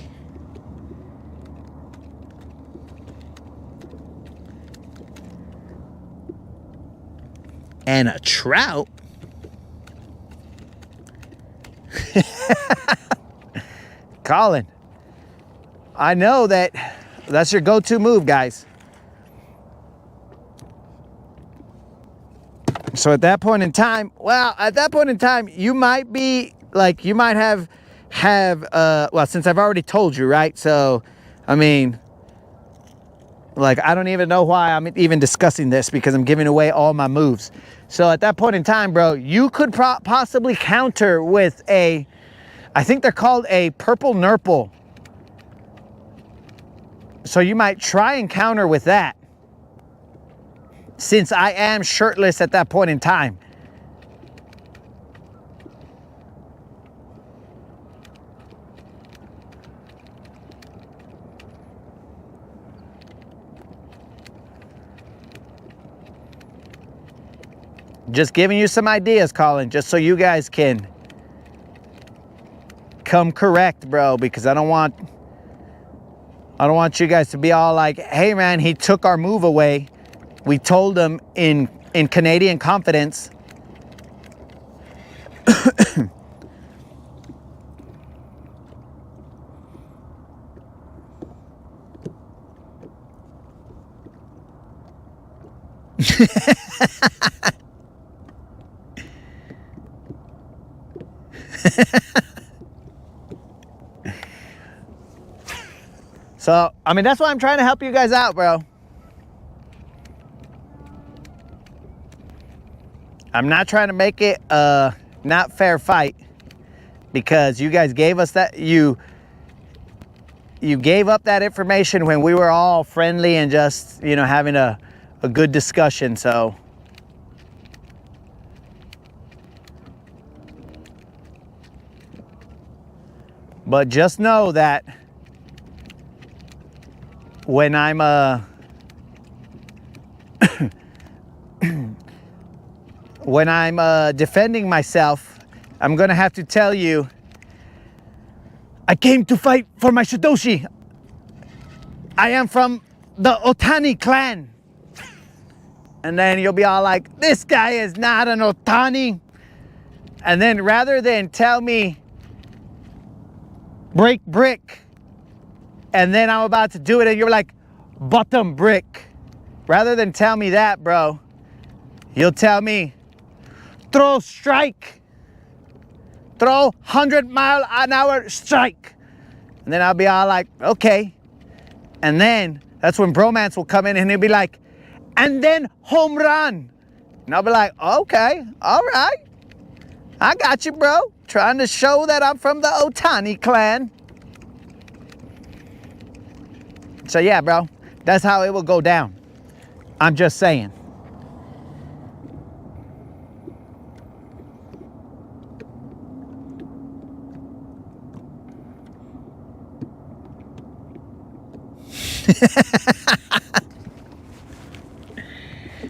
and a trout. Colin, I know that's your go-to move, guys. So at that point in time, you might be like, you might have well, since I've already told you, right? So, I mean, like, I don't even know why I'm even discussing this, because I'm giving away all my moves. So at that point in time, bro, you could possibly counter with I think they're called a purple nurple. So you might try and counter with that, since I am shirtless at that point in time. Just giving you some ideas, Colin, just so you guys can come correct, bro, because I don't want you guys to be all like, hey man, he took our move away. We told him in Canadian confidence. So, I mean, that's why I'm trying to help you guys out, bro. I'm not trying to make it a not fair fight, because you guys gave us that, you gave up that information when we were all friendly and just, you know, having a good discussion. So but just know that when I'm when I'm defending myself, I'm gonna have to tell you, I came to fight for my Shidoshi. I am from the Otani clan. And then you'll be all like, this guy is not an Otani. And then rather than tell me, break brick, and then I'm about to do it and you're like, bottom brick. Rather than tell me that, bro, you'll tell me, throw strike. Throw 100-mile-an-hour strike. And then I'll be all like, okay. And then that's when bromance will come in and he'll be like, and then home run. And I'll be like, okay, all right. I got you, bro. Trying to show that I'm from the Otani clan. So yeah, bro, that's how it will go down. I'm just saying.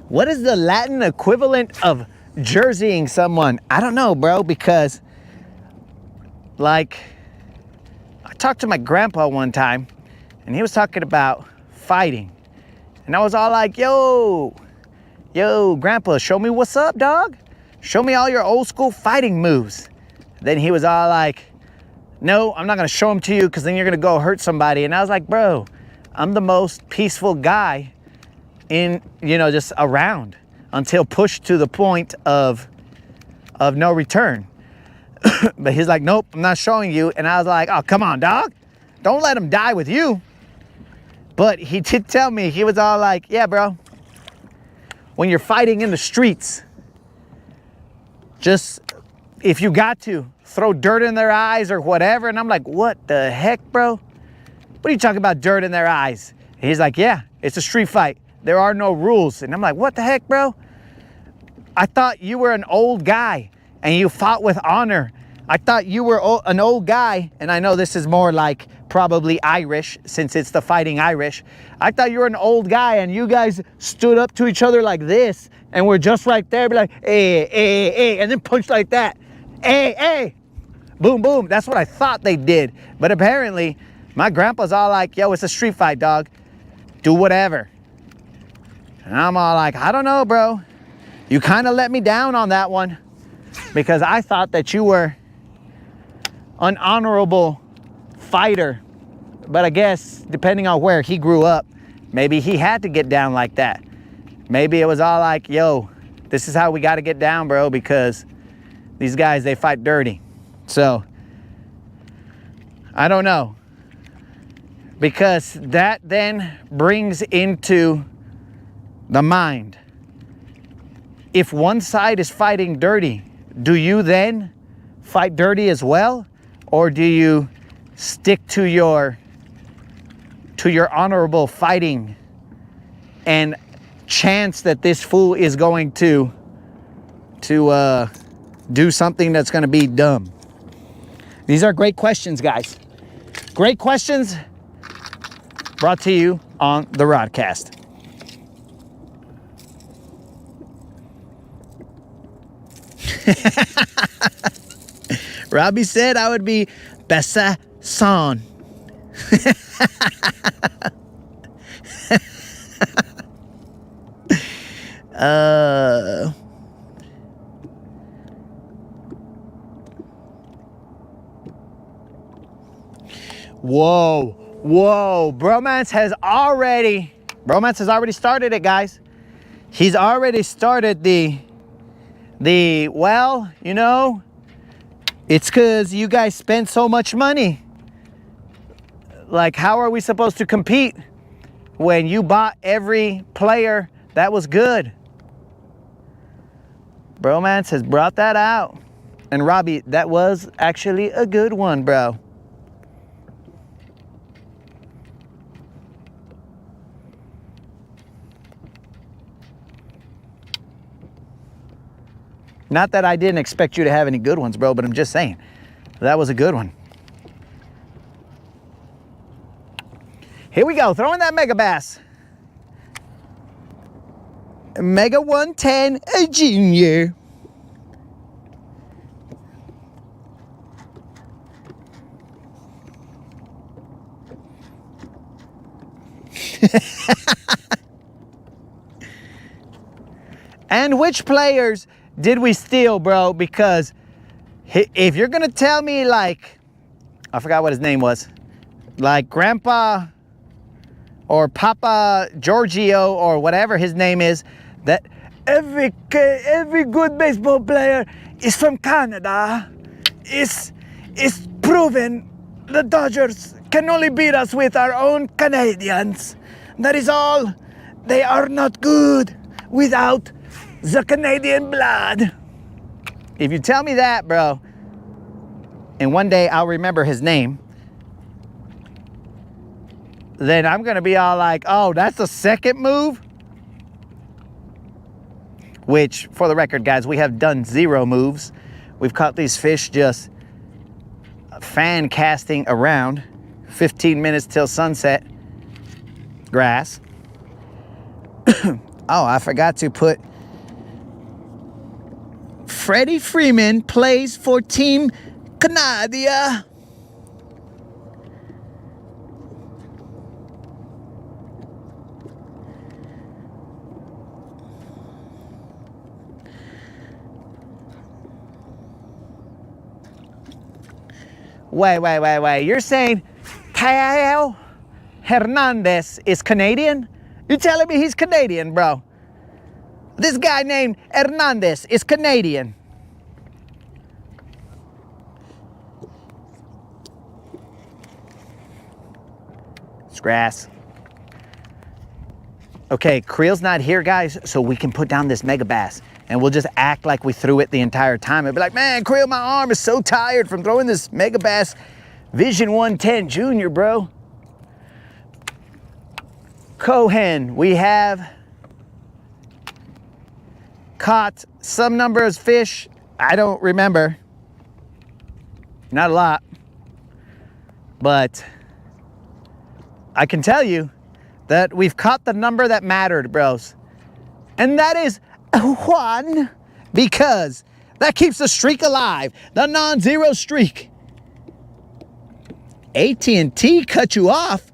What is the Latin equivalent of jerseying someone? I don't know, bro, because like I talked to my grandpa one time and he was talking about fighting. And I was all like, yo, grandpa, show me what's up, dog. Show me all your old school fighting moves. Then he was all like, no, I'm not gonna show them to you because then you're gonna go hurt somebody. And I was like, bro, I'm the most peaceful guy in, you know, just around until pushed to the point of no return. But he's like, nope, I'm not showing you. And I was like, oh, come on, dog. Don't let him die with you. But he did tell me, he was all like, yeah, bro, when you're fighting in the streets, just, if you got to, throw dirt in their eyes or whatever. And I'm like, what the heck, bro? What are you talking about, dirt in their eyes? And he's like, yeah, it's a street fight. There are no rules. And I'm like, what the heck, bro? I thought you were an old guy and you fought with honor. I thought you were an old guy, and I know this is more like probably Irish since it's the Fighting Irish. I thought you were an old guy and you guys stood up to each other like this and we're just right there, be like, hey, hey, hey, and then punch like that. Hey, hey, boom, boom. That's what I thought they did. But apparently my grandpa's all like, yo, it's a street fight, dog. Do whatever. And I'm all like, I don't know, bro. You kind of let me down on that one because I thought that you were an honorable fighter. But I guess depending on where he grew up, maybe he had to get down like that. Maybe it was all like, yo, this is how we got to get down, bro, because these guys, they fight dirty. So I don't know. Because that then brings into the mind. If one side is fighting dirty, do you then fight dirty as well? Or do you stick to your honorable fighting and chance that this fool is going to do something that's going to be dumb? These are great questions, guys. Great questions brought to you on the Rodcast. Robbie said I would be Bessa Son. Whoa, Bromance has already started it, guys. He's already started well, you know, it's because you guys spent so much money. Like, how are we supposed to compete when you bought every player that was good? Bromance has brought that out. And Robbie, that was actually a good one, bro. Not that I didn't expect you to have any good ones, bro, but I'm just saying, that was a good one. Here we go, throwing that mega bass. Mega 110, a junior. And which players did we steal, bro? Because if you're gonna tell me, like, I forgot what his name was, like Grandpa or Papa Giorgio or whatever his name is, that every good baseball player is from Canada, it's proven the Dodgers can only beat us with our own Canadians. That is all. They are not good without the Canadian blood. If you tell me that, bro, and one day I'll remember his name, then I'm gonna be all like, oh, that's a second move? Which, for the record, guys, we have done 0 moves. We've caught these fish just fan casting around. 15 minutes till sunset. Grass. Oh, I forgot to put Freddie Freeman plays for Team Canada. Wait. You're saying Kyle Hernandez is Canadian? You're telling me he's Canadian, bro? This guy named Hernandez is Canadian. It's grass. Okay, Creel's not here, guys, so we can put down this mega bass. And we'll just act like we threw it the entire time. It'll be like, man, Creel, my arm is so tired from throwing this mega bass Vision 110 Junior, bro. Cohen, we have caught some number of fish. I don't remember. Not a lot. But I can tell you that we've caught the number that mattered, bros. And that is 1, because that keeps the streak alive, the non-zero streak. AT&T cut you off.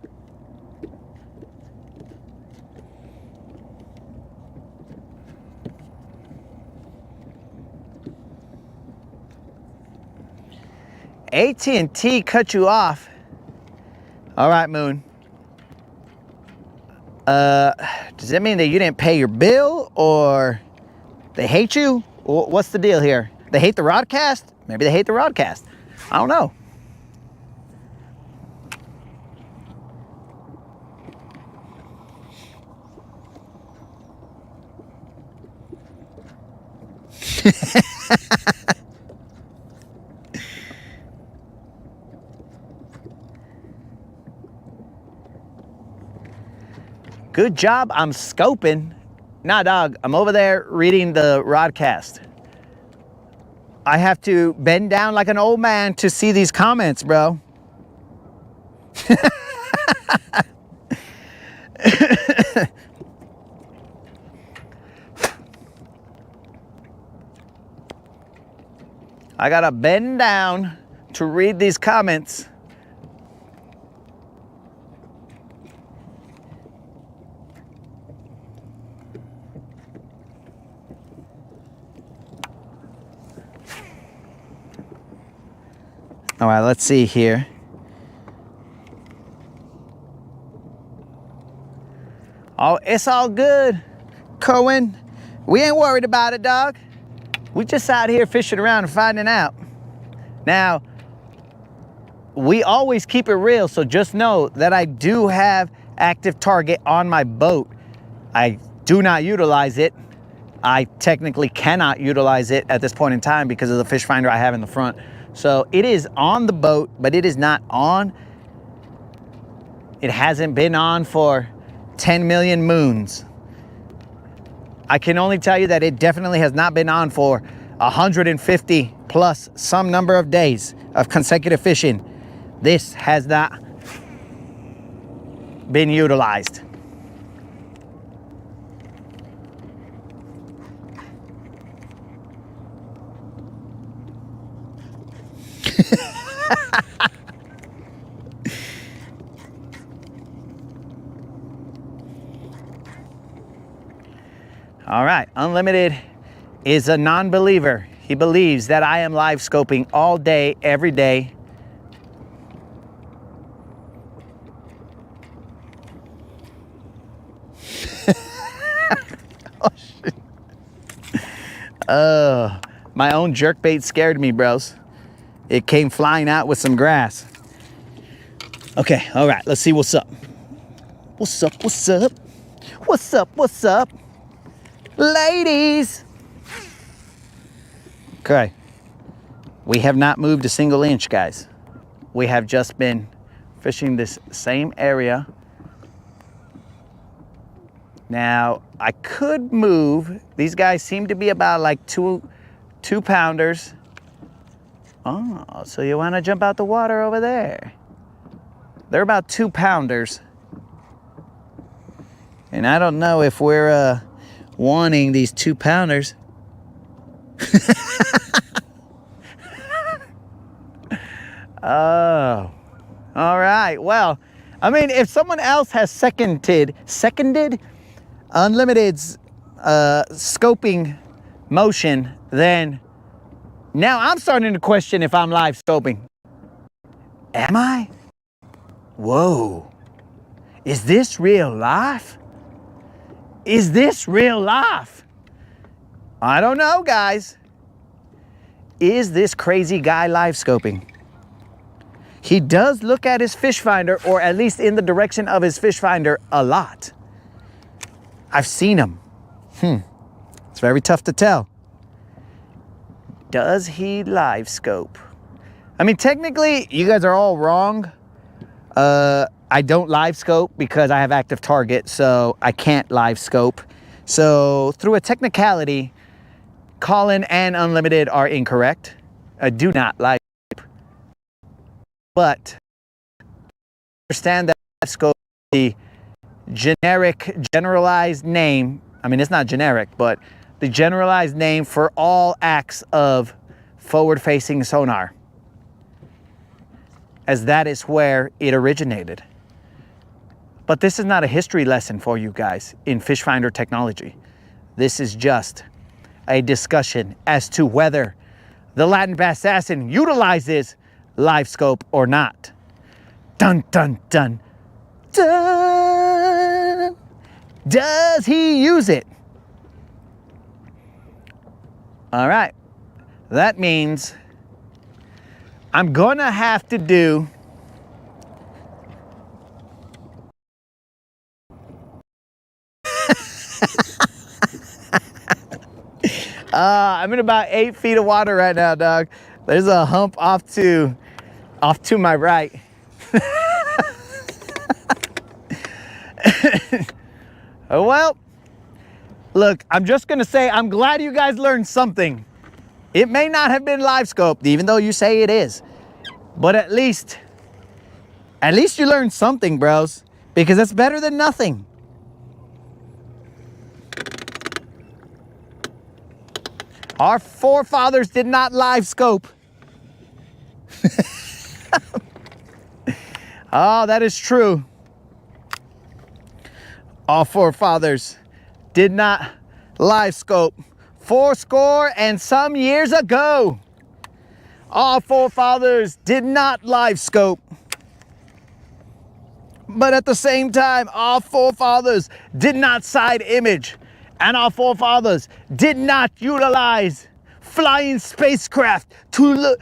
AT&T cut you off. All right, Moon. Does that mean that you didn't pay your bill, or they hate you? What's the deal here? They hate the broadcast? Maybe they hate the broadcast. I don't know. Good job, I'm scoping. Nah, dog, I'm over there reading the broadcast. I have to bend down like an old man to see these comments, bro. I gotta bend down to read these comments. All right, let's see here. Oh, it's all good, Cohen. We ain't worried about it, dog. We just out here fishing around and finding out. Now, we always keep it real, so just know that I do have active target on my boat. I do not utilize it. I technically cannot utilize it at this point in time because of the fish finder I have in the front. So it is on the boat, but it is not on. It hasn't been on for 10 million moons. I can only tell you that it definitely has not been on for 150 plus some number of days of consecutive fishing. This has not been utilized. All right, Unlimited is a non-believer. He believes that I am live scoping all day, every day. Oh, shit. My own jerkbait scared me, bros. It came flying out with some grass. Okay, all right, let's see what's up. What's up, what's up? What's up, what's up? Ladies. Okay. We have not moved a single inch, guys. We have just been fishing this same area. Now, I could move. These guys seem to be about like two pounders. Oh, so you want to jump out the water over there. They're about 2 pounders. And I don't know if we're wanting these 2 pounders. Oh, all right. Well, I mean, if someone else has seconded Unlimited's scoping motion, then now I'm starting to question if I'm live scoping. Am I? Whoa. Is this real life? Is this real life? I don't know, guys. Is this crazy guy live scoping? He does look at his fish finder, or at least in the direction of his fish finder, a lot. I've seen him. It's very tough to tell. Does he live scope? I mean, technically, you guys are all wrong. I don't live scope because I have active target, so I can't live scope. So through a technicality, Colin and Unlimited are incorrect. I do not live scope. But understand that live scope is the generic, generalized name. I mean, it's not generic, but the generalized name for all acts of forward-facing sonar, as that is where it originated. But this is not a history lesson for you guys in fish finder technology. This is just a discussion as to whether the Latin bass assassin utilizes live scope or not. Dun, dun, dun, dun. Does he use it? All right. That means I'm gonna have to do I'm in about 8 feet of water right now, dog. There's a hump off to my right. Well, look, I'm just gonna say I'm glad you guys learned something. It may not have been live scoped, even though you say it is, but at least you learned something, bros, because that's better than nothing. Our forefathers did not live scope. Oh, that is true. Our forefathers did not live scope 80 and some years ago. Our forefathers did not live scope. But at the same time, our forefathers did not side image. And our forefathers did not utilize flying spacecraft to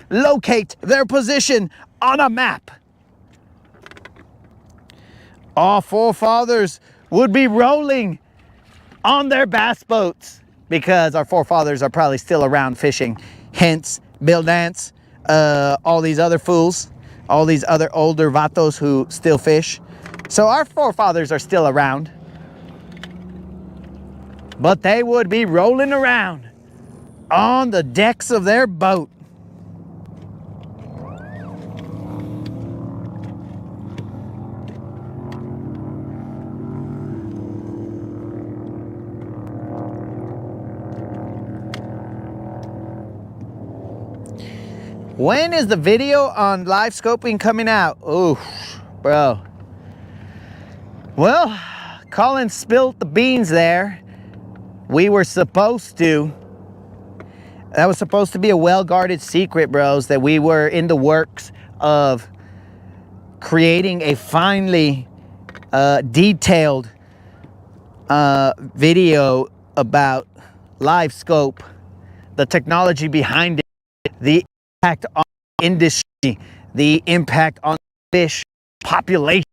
locate their position on a map. Our forefathers would be rolling on their bass boats because our forefathers are probably still around fishing. Hence, Bill Dance, all these other fools, all these other older vatos who still fish. So our forefathers are still around. But they would be rolling around on the decks of their boat. When is the video on live scoping coming out? Ooh, bro. Well, Colin spilled the beans there. We were supposed to. That was supposed to be a well-guarded secret, bros, that we were in the works of creating a finely detailed video about live scope, the technology behind it, the impact on industry, the impact on fish population,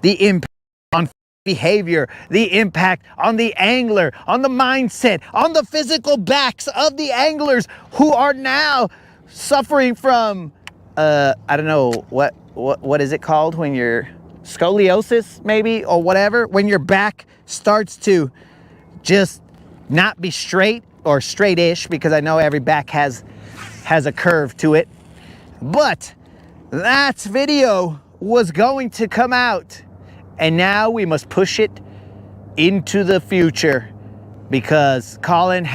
the impact on behavior, the impact on the angler, on the mindset, on the physical backs of the anglers who are now suffering from I don't know what is it called when you're scoliosis maybe, or whatever, when your back starts to just not be straight or straight-ish, because I know every back has a curve to it. But that video was going to come out, and now we must push it into the future because Colin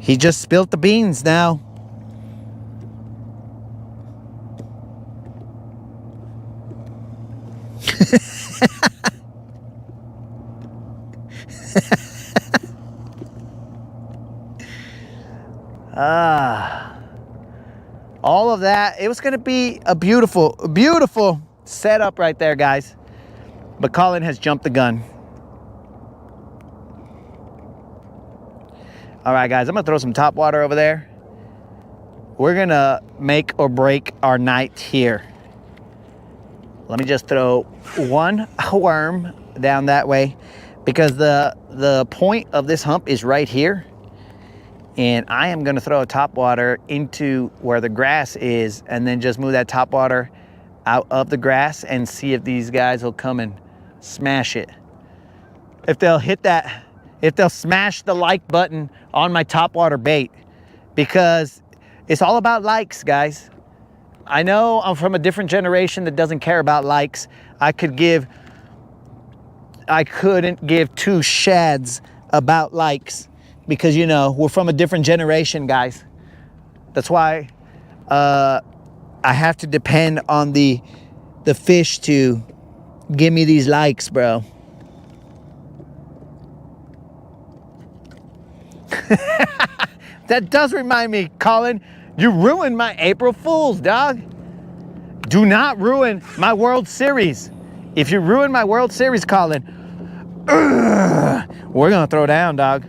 he just spilled the beans now. All of that, it was going to be a beautiful setup right there, guys. But Colin has jumped the gun. All right, guys, I'm going to throw some top water over there. We're going to make or break our night here. Let me just throw one worm down that way because the point of this hump is right here. And I am going to throw a top water into where the grass is and then just move that top water out of the grass and see if these guys will come and smash it. If they'll hit that, if they'll smash the like button on my top water bait, because it's all about likes, guys. I know I'm from a different generation that doesn't care about likes. I couldn't give two shads about likes because, you know, we're from a different generation, guys. That's why I have to depend on the fish to give me these likes, bro. That does remind me, Colin, You ruined my April Fools, dog. Do not ruin my World Series. If you ruin my World Series, Colin, we're gonna throw down, dog.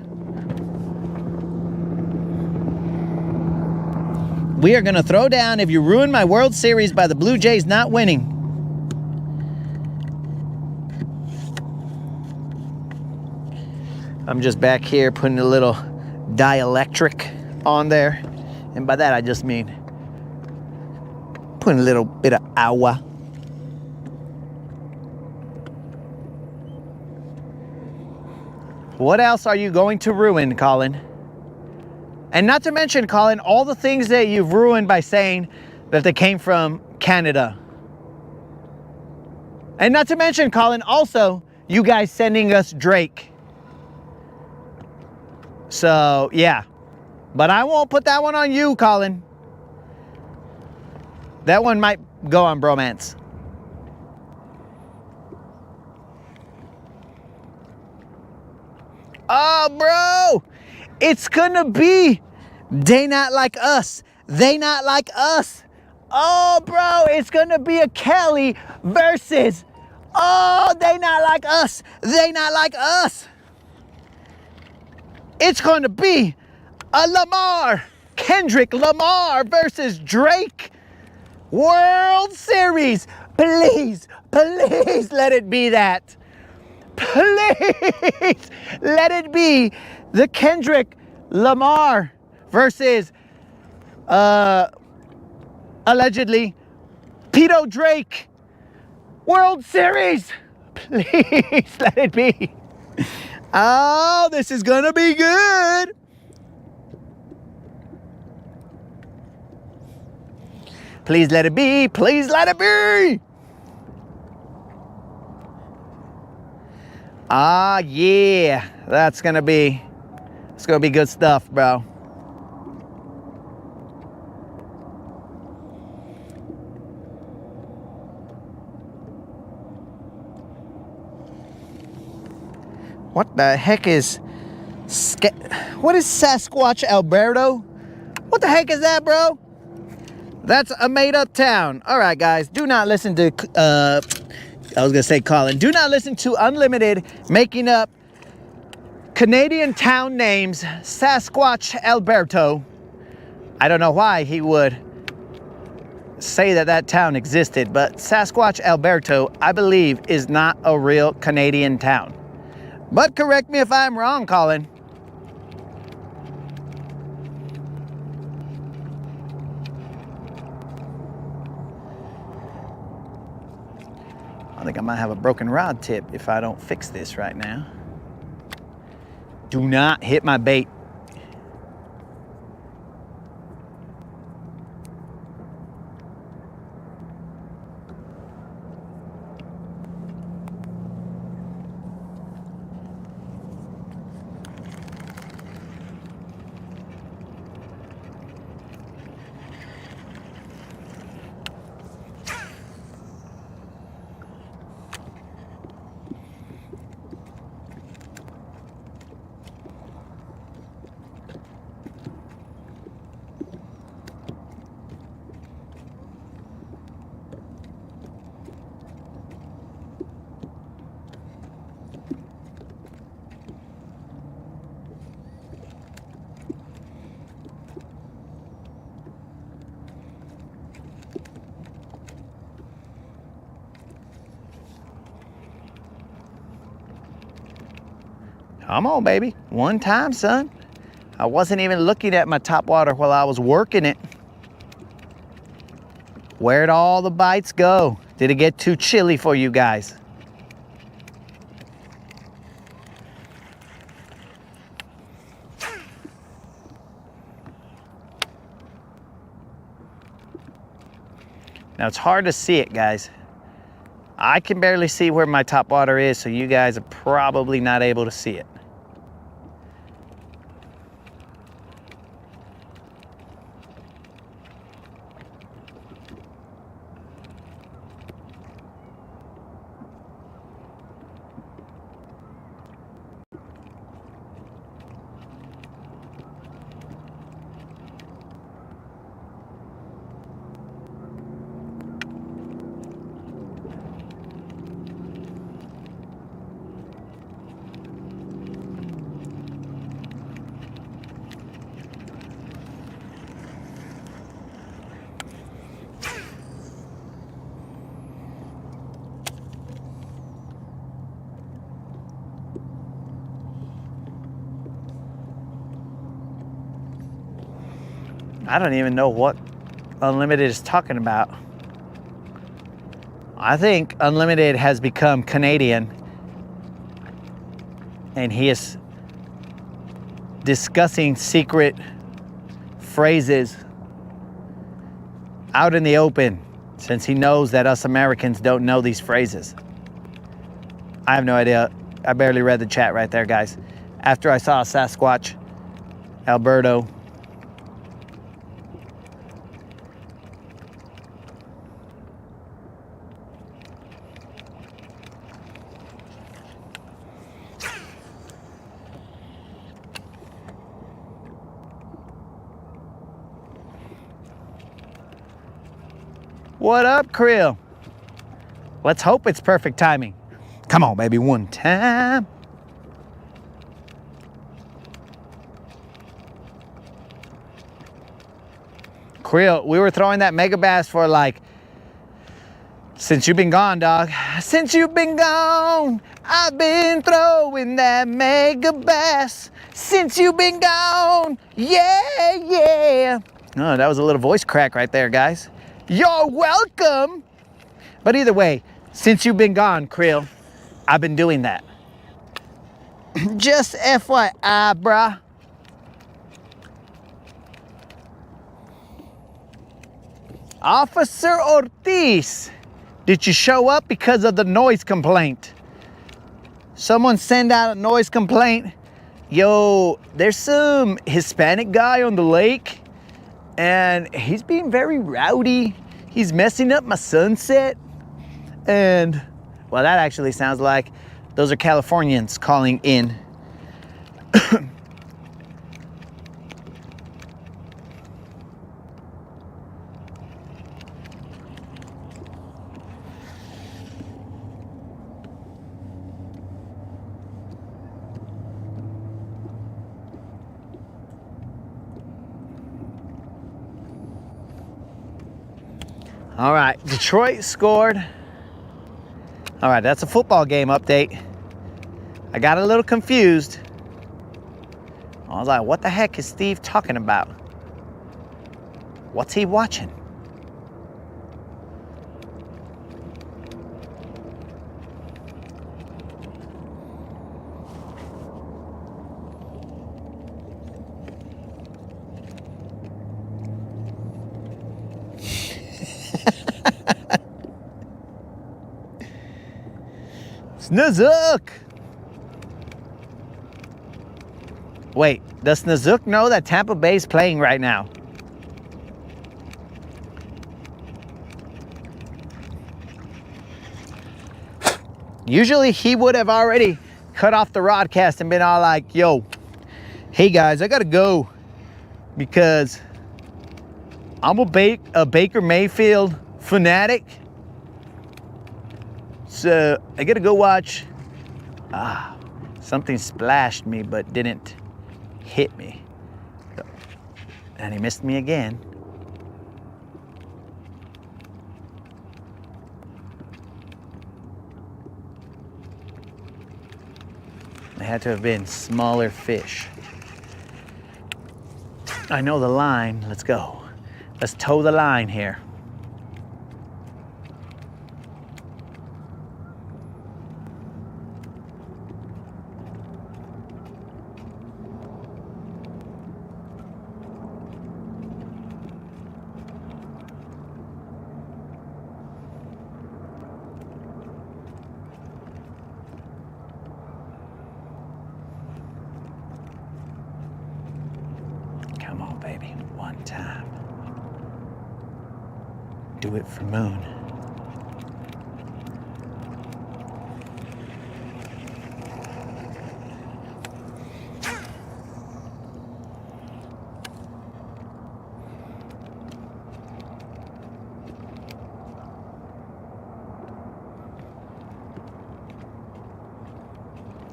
We are gonna throw down if you ruin my World Series by the Blue Jays not winning. I'm just back here putting a little dielectric on there. And by that I just mean putting a little bit of agua. What else are you going to ruin, Colin? And not to mention, Colin, all the things that you've ruined by saying that they came from Canada. And not to mention, Colin, also you guys sending us Drake. So, yeah. But I won't put that one on you, Colin. That one might go on bromance. Oh, bro. It's gonna be They Not Like Us. They Not Like Us. Oh, bro. It's gonna be a Kelly versus, oh, They Not Like Us. They Not Like Us. It's gonna be a Kendrick Lamar versus Drake World Series. Please, please let it be that. Please let it be the Kendrick Lamar versus allegedly Pedo Drake World Series. Please let it be. Oh, this is gonna be good. Please let it be. Please let it be. Ah, yeah. It's gonna be good stuff, bro. What the heck is what is Sasquatch, Alberto? What the heck is that, bro? That's a made-up town. All right, guys, do not listen to, I was gonna say Colin, do not listen to Unlimited making up Canadian town names, Sasquatch, Alberto. I don't know why he would say that town existed, but Sasquatch, Alberto, I believe, is not a real Canadian town. But correct me if I'm wrong, Colin. I think I might have a broken rod tip if I don't fix this right now. Do not hit my bait. Come on, baby. One time, son. I wasn't even looking at my top water while I was working it. Where'd all the bites go? Did it get too chilly for you guys? Now, it's hard to see it, guys. I can barely see where my top water is, so you guys are probably not able to see it. I don't even know what Unlimited is talking about. I think Unlimited has become Canadian, and he is discussing secret phrases out in the open, since he knows that us Americans don't know these phrases. I have no idea. I barely read the chat right there, guys. After I saw Sasquatch, Alberto. What up, Krill? Let's hope it's perfect timing. Come on, baby, one time. Krill, we were throwing that mega bass for like, since you've been gone, dog. Since you've been gone, I've been throwing that mega bass. Since you've been gone, yeah, yeah. Oh, that was a little voice crack right there, guys. You're welcome. But either way, since you've been gone, Krill, I've been doing that. Just FYI, bruh. Officer Ortiz, did you show up because of the noise complaint? Someone send out a noise complaint. Yo, there's some Hispanic guy on the lake, and he's being very rowdy. He's messing up my sunset. And, well, that actually sounds like those are Californians calling in. All right, Detroit scored. All right, that's a football game update. I got a little confused. I was like, what the heck is Steve talking about? What's he watching? Snazook! Wait, does Snazook know that Tampa Bay's playing right now? Usually he would have already cut off the broadcast and been all like, yo, hey guys, I gotta go because I'm a Baker Mayfield fanatic. So I gotta go watch. Something splashed me but didn't hit me. And he missed me again. They had to have been smaller fish. I know the line. Let's go. Let's toe the line here. Come on, baby, one time. Do it for Moon.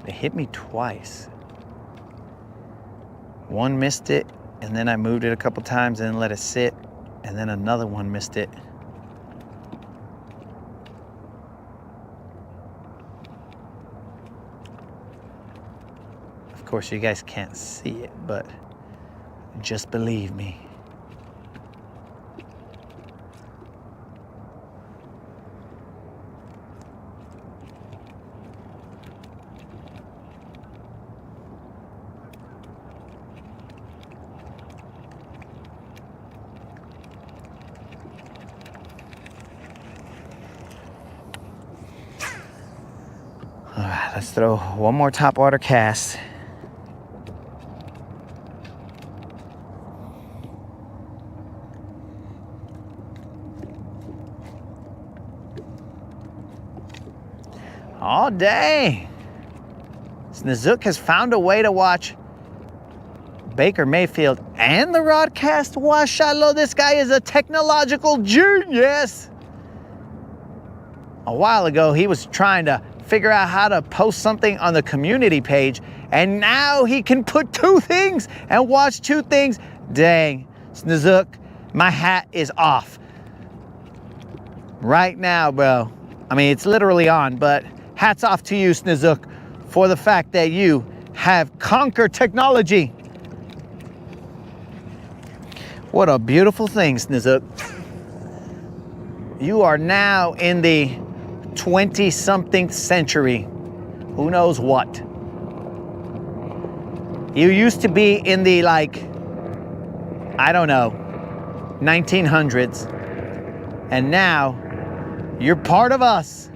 They hit me twice. One missed it, and then I moved it a couple times and let it sit, and then another one missed it. Of course, you guys can't see it, but just believe me. All right, let's throw one more top water cast. Oh, dang. Snizook has found a way to watch Baker Mayfield and the broadcast. Washallah, this guy is a technological genius. A while ago, he was trying to figure out how to post something on the community page, and now he can put two things and watch two things. Dang, Snizook, my hat is off right now, bro. I mean, it's literally on, but hats off to you, Snizook, for the fact that you have conquered technology. What a beautiful thing, Snizook. You are now in the 20-something century. Who knows what? You used to be in the, like, I don't know, 1900s. And now you're part of us.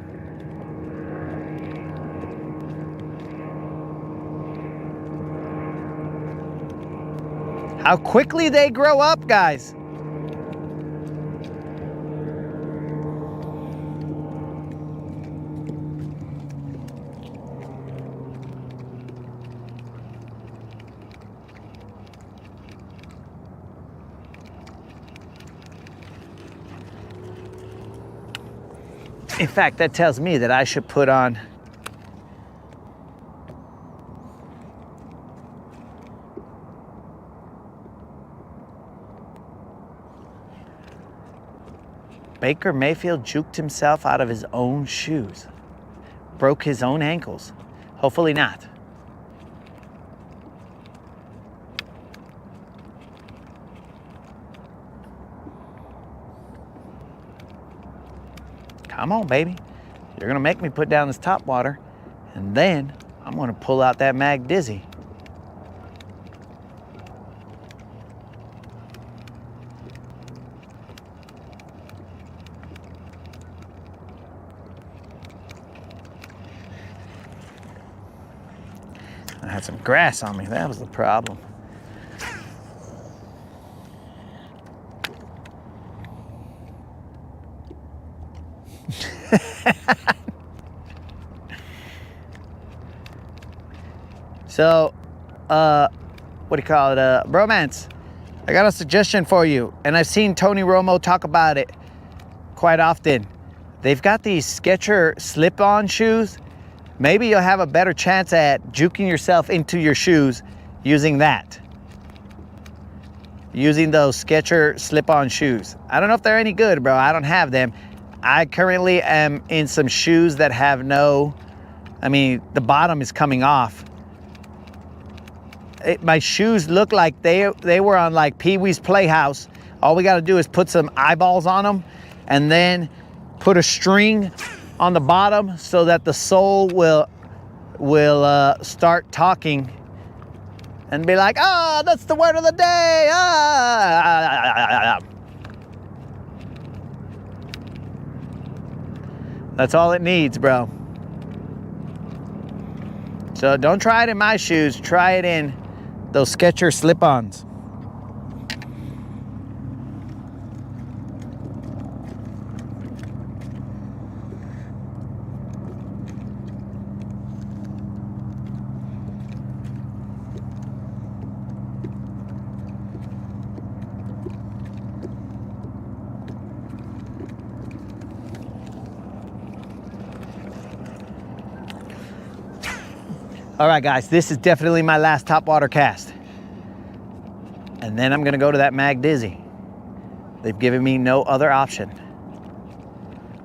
How quickly they grow up, guys. In fact, that tells me that I should put on Baker Mayfield juked himself out of his own shoes. Broke his own ankles. Hopefully not. Come on, baby. You're gonna make me put down this top water, and then I'm gonna pull out that Mag Dizzy. I had some grass on me, that was the problem. So, what do you call it? Bromance, I got a suggestion for you, and I've seen Tony Romo talk about it quite often. They've got these Skechers slip-on shoes. Maybe you'll have a better chance at juking yourself into your shoes using that. Using those Skechers slip-on shoes. I don't know if they're any good, bro. I don't have them. I currently am in some shoes that have no, I mean, the bottom is coming off. My shoes look like they were on like Pee-wee's Playhouse. All we got to do is put some eyeballs on them and then put a string on the bottom so that the sole will start talking and be like, ah, that's the word of the day. Ah. That's all it needs, bro. So don't try it in my shoes. Try it in those Skechers slip-ons. All right, guys, this is definitely my last top water cast. And then I'm gonna go to that Mag Dizzy. They've given me no other option.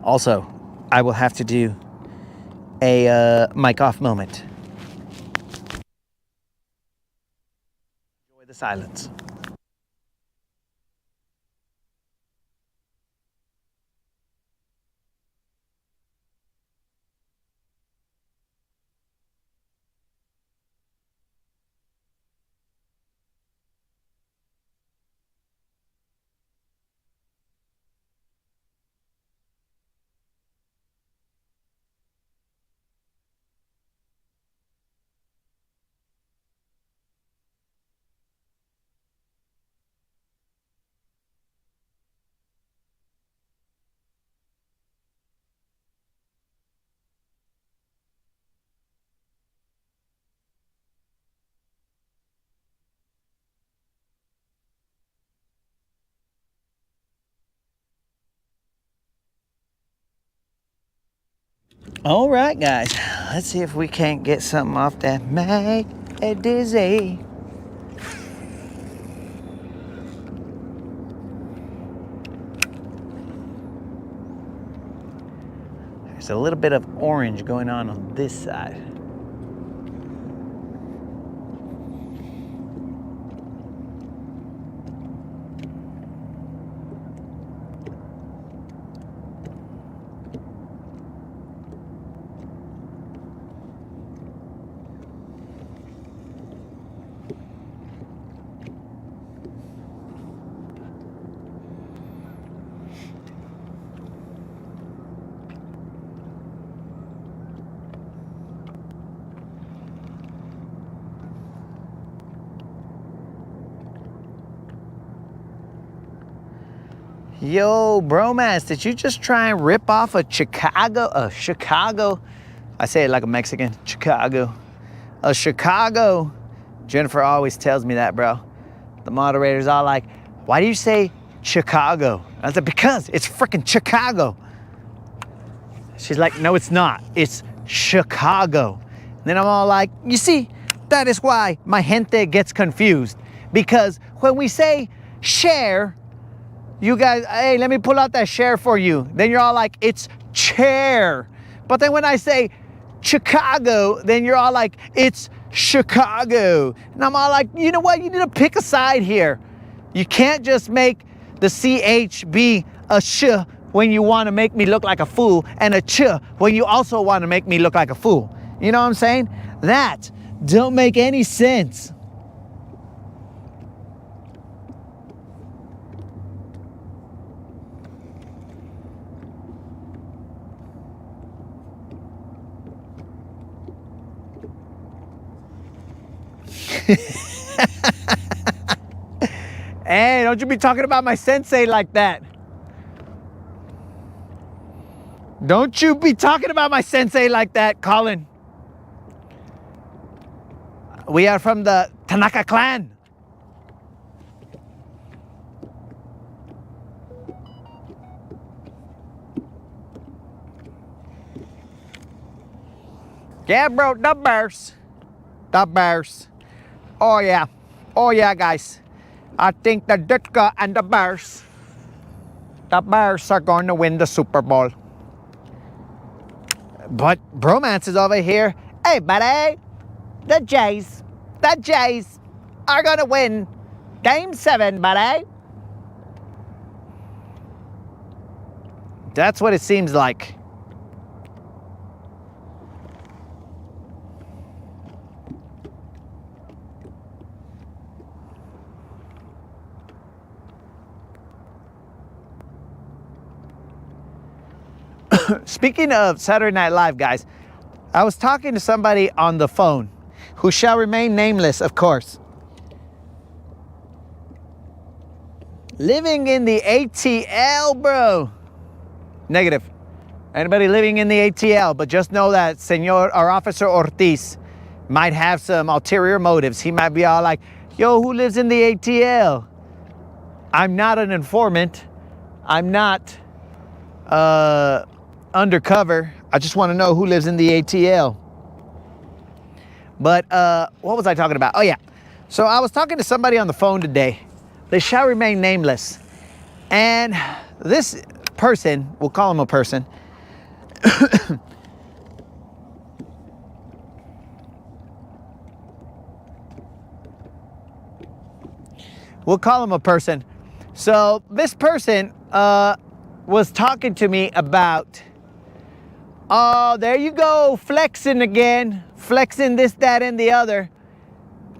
Also, I will have to do a mic off moment. Enjoy the silence. All right, guys, let's see if we can't get something off that make a dizzy. There's a little bit of orange going on this side. Yo, bromance, did you just try and rip off a Chicago? I say it like a Mexican, Chicago. A Chicago. Jennifer always tells me that, bro. The moderator's all like, why do you say Chicago? I said, because it's freaking Chicago. She's like, no, it's not. It's Chicago. And then I'm all like, you see, that is why my gente gets confused. Because when we say share, you guys, hey, let me pull out that share for you. Then you're all like, it's chair. But then when I say Chicago, then you're all like, it's Chicago. And I'm all like, you know what? You need to pick a side here. You can't just make the CH be a sh when you want to make me look like a fool, and a ch when you also want to make me look like a fool. You know what I'm saying? That don't make any sense. Hey, don't you be talking about my sensei like that. Don't you be talking about my sensei like that, Colin. We are from the Tanaka clan. Yeah, bro, the bears. The bears. Oh, yeah. Oh, yeah, guys. I think the Ditka and the Bears are going to win the Super Bowl. But bromance is over here. Hey, buddy. The Jays are going to win Game 7, buddy. That's what it seems like. Speaking of Saturday Night Live, guys, I was talking to somebody on the phone who shall remain nameless, of course. Living in the ATL, bro. Negative. Anybody living in the ATL, but just know that Senor or Officer Ortiz might have some ulterior motives. He might be all like, yo, who lives in the ATL? I'm not an informant. I'm not undercover. I just want to know who lives in the ATL. But what was I talking about? Oh yeah, so I was talking to somebody on the phone today. They shall remain nameless, and this person, we'll call him a person, we'll call him a person. So this person was talking to me about, oh, there you go, flexing again, flexing this, that, and the other.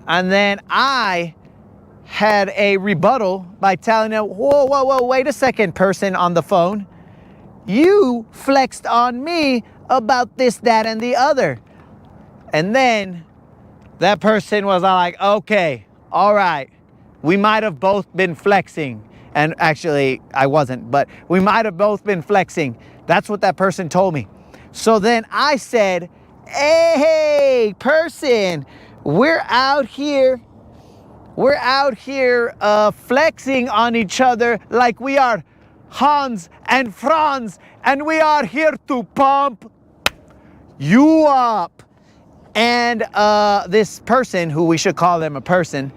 And then I had a rebuttal by telling him, whoa, wait a second, person on the phone. You flexed on me about this, that, and the other. And then that person was like, okay, all right, we might have both been flexing. And actually, I wasn't, but we might have both been flexing. That's what that person told me. So then I said, hey, person, we're out here flexing on each other like we are Hans and Franz, and we are here to pump you up. And this person, who we should call them a person,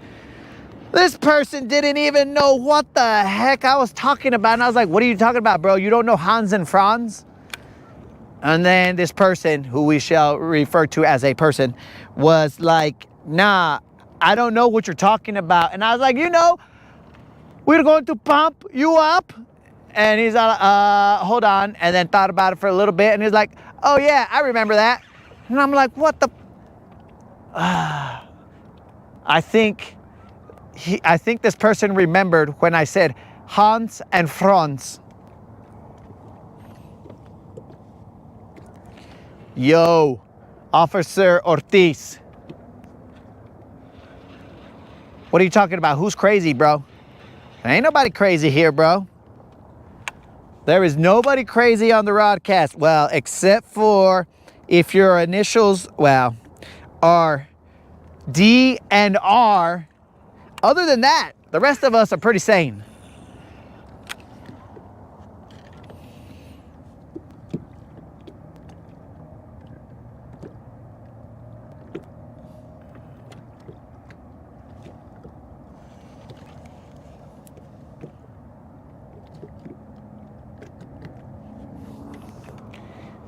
this person didn't even know what the heck I was talking about. And I was like, what are you talking about, bro? You don't know Hans and Franz? And then this person, who we shall refer to as a person, was like, nah, I don't know what you're talking about. And I was like, you know, we're going to pump you up. And he's like, hold on. And then thought about it for a little bit. And he's like, oh yeah, I remember that. And I'm like, what the? I think this person remembered when I said Hans and Franz. Yo, Officer Ortiz. What are you talking about? Who's crazy, bro? Ain't nobody crazy here, bro. There is nobody crazy on the broadcast. Well, except for if your initials, well, are D and R. Other than that, the rest of us are pretty sane.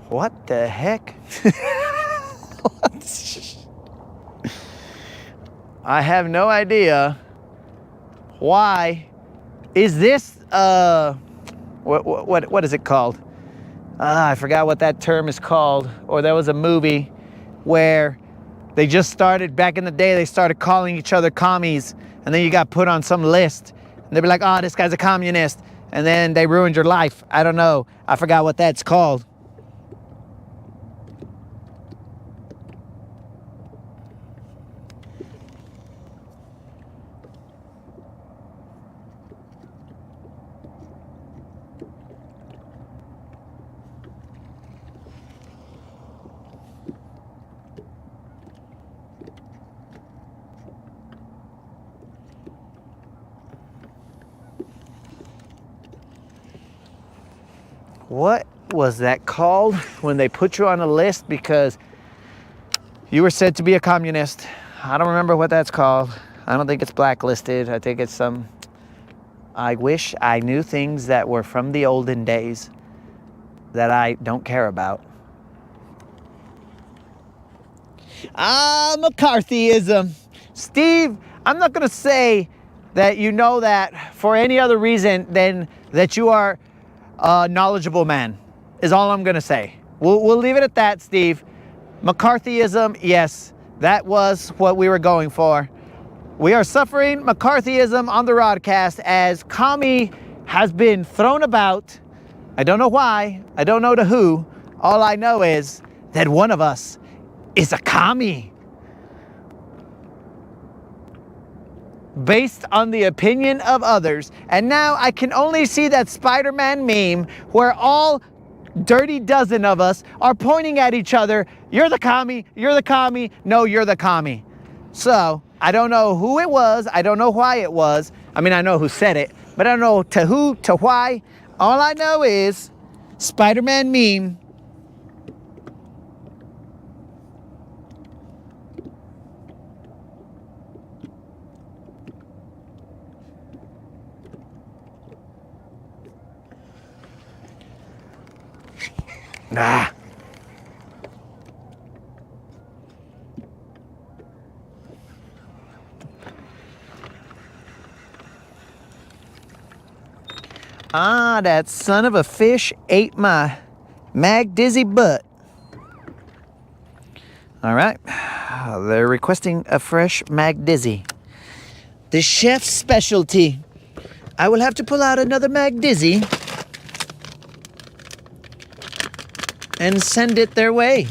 What the heck? I have no idea. Why is this what is it called? I forgot what that term is called. Or there was a movie where they just started, back in the day, they started calling each other commies, and then you got put on some list and they'd be like, oh, this guy's a communist, and then they ruined your life. I don't know, I forgot what that's called. What was that called when they put you on a list because you were said to be a communist? I don't remember what that's called. I don't think it's blacklisted. I think it's some... I wish I knew things that were from the olden days that I don't care about. McCarthyism. Steve, I'm not going to say that you know that for any other reason than that you are a knowledgeable man, is all I'm going to say. We'll leave it at that, Steve. McCarthyism, yes, that was what we were going for. We are suffering McCarthyism on the broadcast as commie has been thrown about. I don't know why. I don't know to who. All I know is that one of us is a commie. Based on the opinion of others. And now I can only see that Spider-Man meme where all dirty dozen of us are pointing at each other. You're the commie, you're the commie, no, you're the commie. So, I don't know who it was, I don't know why it was. I mean, I know who said it, but I don't know to who, to why. All I know is Spider-Man meme. Ah. That son of a fish ate my mag dizzy butt. All right, they're requesting a fresh mag dizzy. The chef's specialty. I will have to pull out another mag dizzy and send it their way.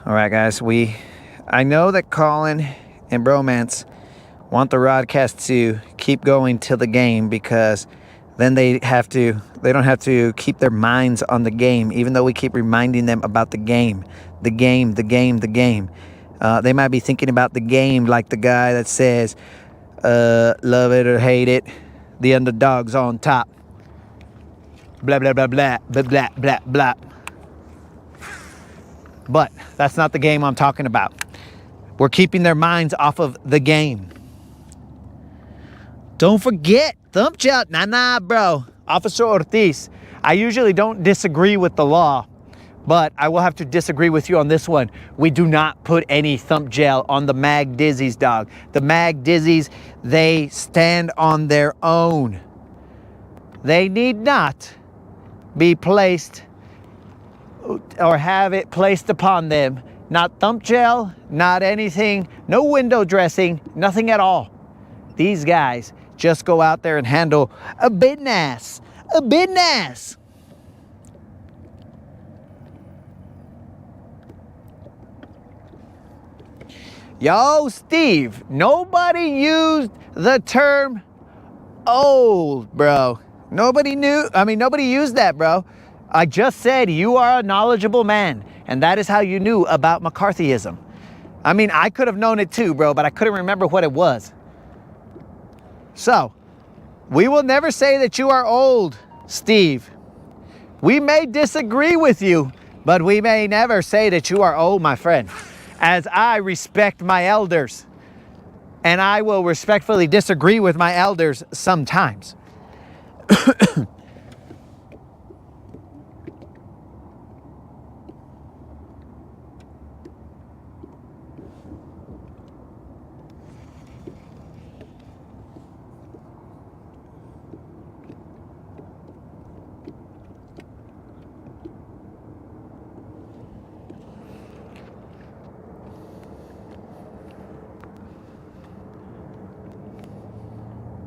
All right, guys, I know that Colin and Bromance want the broadcast to keep going till the game, because then they don't have to keep their minds on the game, even though we keep reminding them about the game. The game. They might be thinking about the game like the guy that says, love it or hate it, the underdog's on top. Blah, blah, blah, blah, blah, blah, blah, blah. But that's not the game I'm talking about. We're keeping their minds off of the game. Don't forget, thumb gel. Nah, bro. Officer Ortiz, I usually don't disagree with the law, but I will have to disagree with you on this one. We do not put any thump gel on the Mag Dizzies, dog. The Mag Dizzies, they stand on their own. They need not be placed or have it placed upon them. Not thump gel, not anything, no window dressing, nothing at all. These guys just go out there and handle a business. A business. Yo, Steve, nobody used the term old, bro. Nobody used that, bro. I just said you are a knowledgeable man, and that is how you knew about McCarthyism. I mean, I could have known it too, bro, but I couldn't remember what it was. So, we will never say that you are old, Steve. We may disagree with you, but we may never say that you are old, my friend, as I respect my elders, and I will respectfully disagree with my elders sometimes.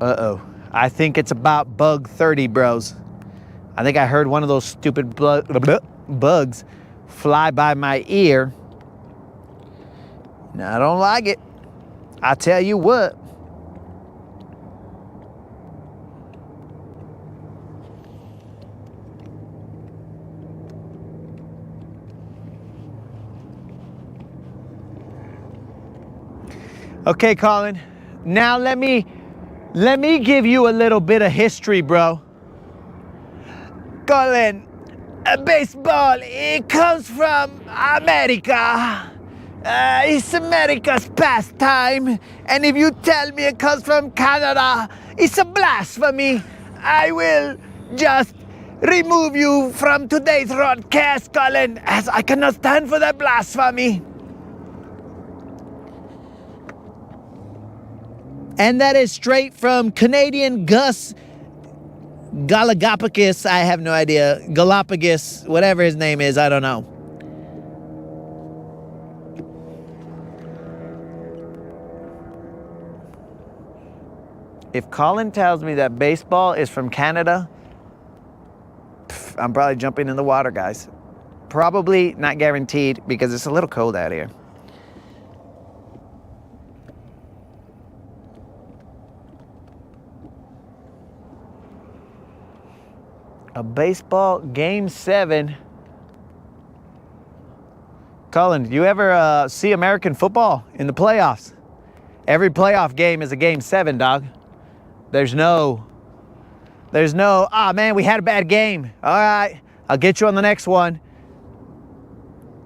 Uh-oh. I think it's about bug 30, bros. I think I heard one of those stupid bugs fly by my ear. Now, I don't like it. I tell you what. Okay, Colin. Now let me give you a little bit of history, bro. Colin, baseball, it comes from America. It's America's pastime. And if you tell me it comes from Canada, it's a blasphemy. I will just remove you from today's broadcast, Colin, as I cannot stand for that blasphemy. And that is straight from Canadian Gus Galapagos. I have no idea. Galapagos, whatever his name is, I don't know. If Colin tells me that baseball is from Canada, I'm probably jumping in the water, guys. Probably not guaranteed because it's a little cold out here. A baseball game 7. Colin, you ever see American football in the playoffs? Every playoff game is a game 7, dog. There's no, man, we had a bad game. All right, I'll get you on the next one.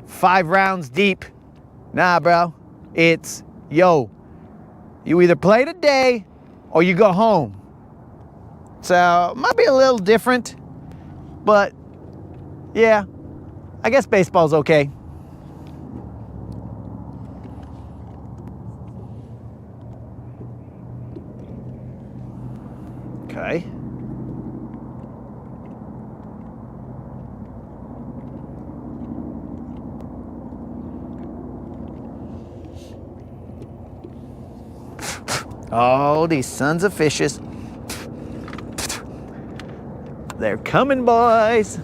5 rounds deep. Nah, bro. It's, yo, you either play today or you go home. So, might be a little different. But, yeah, I guess baseball's okay. Okay. Oh, these sons of fishes. They're coming, boys.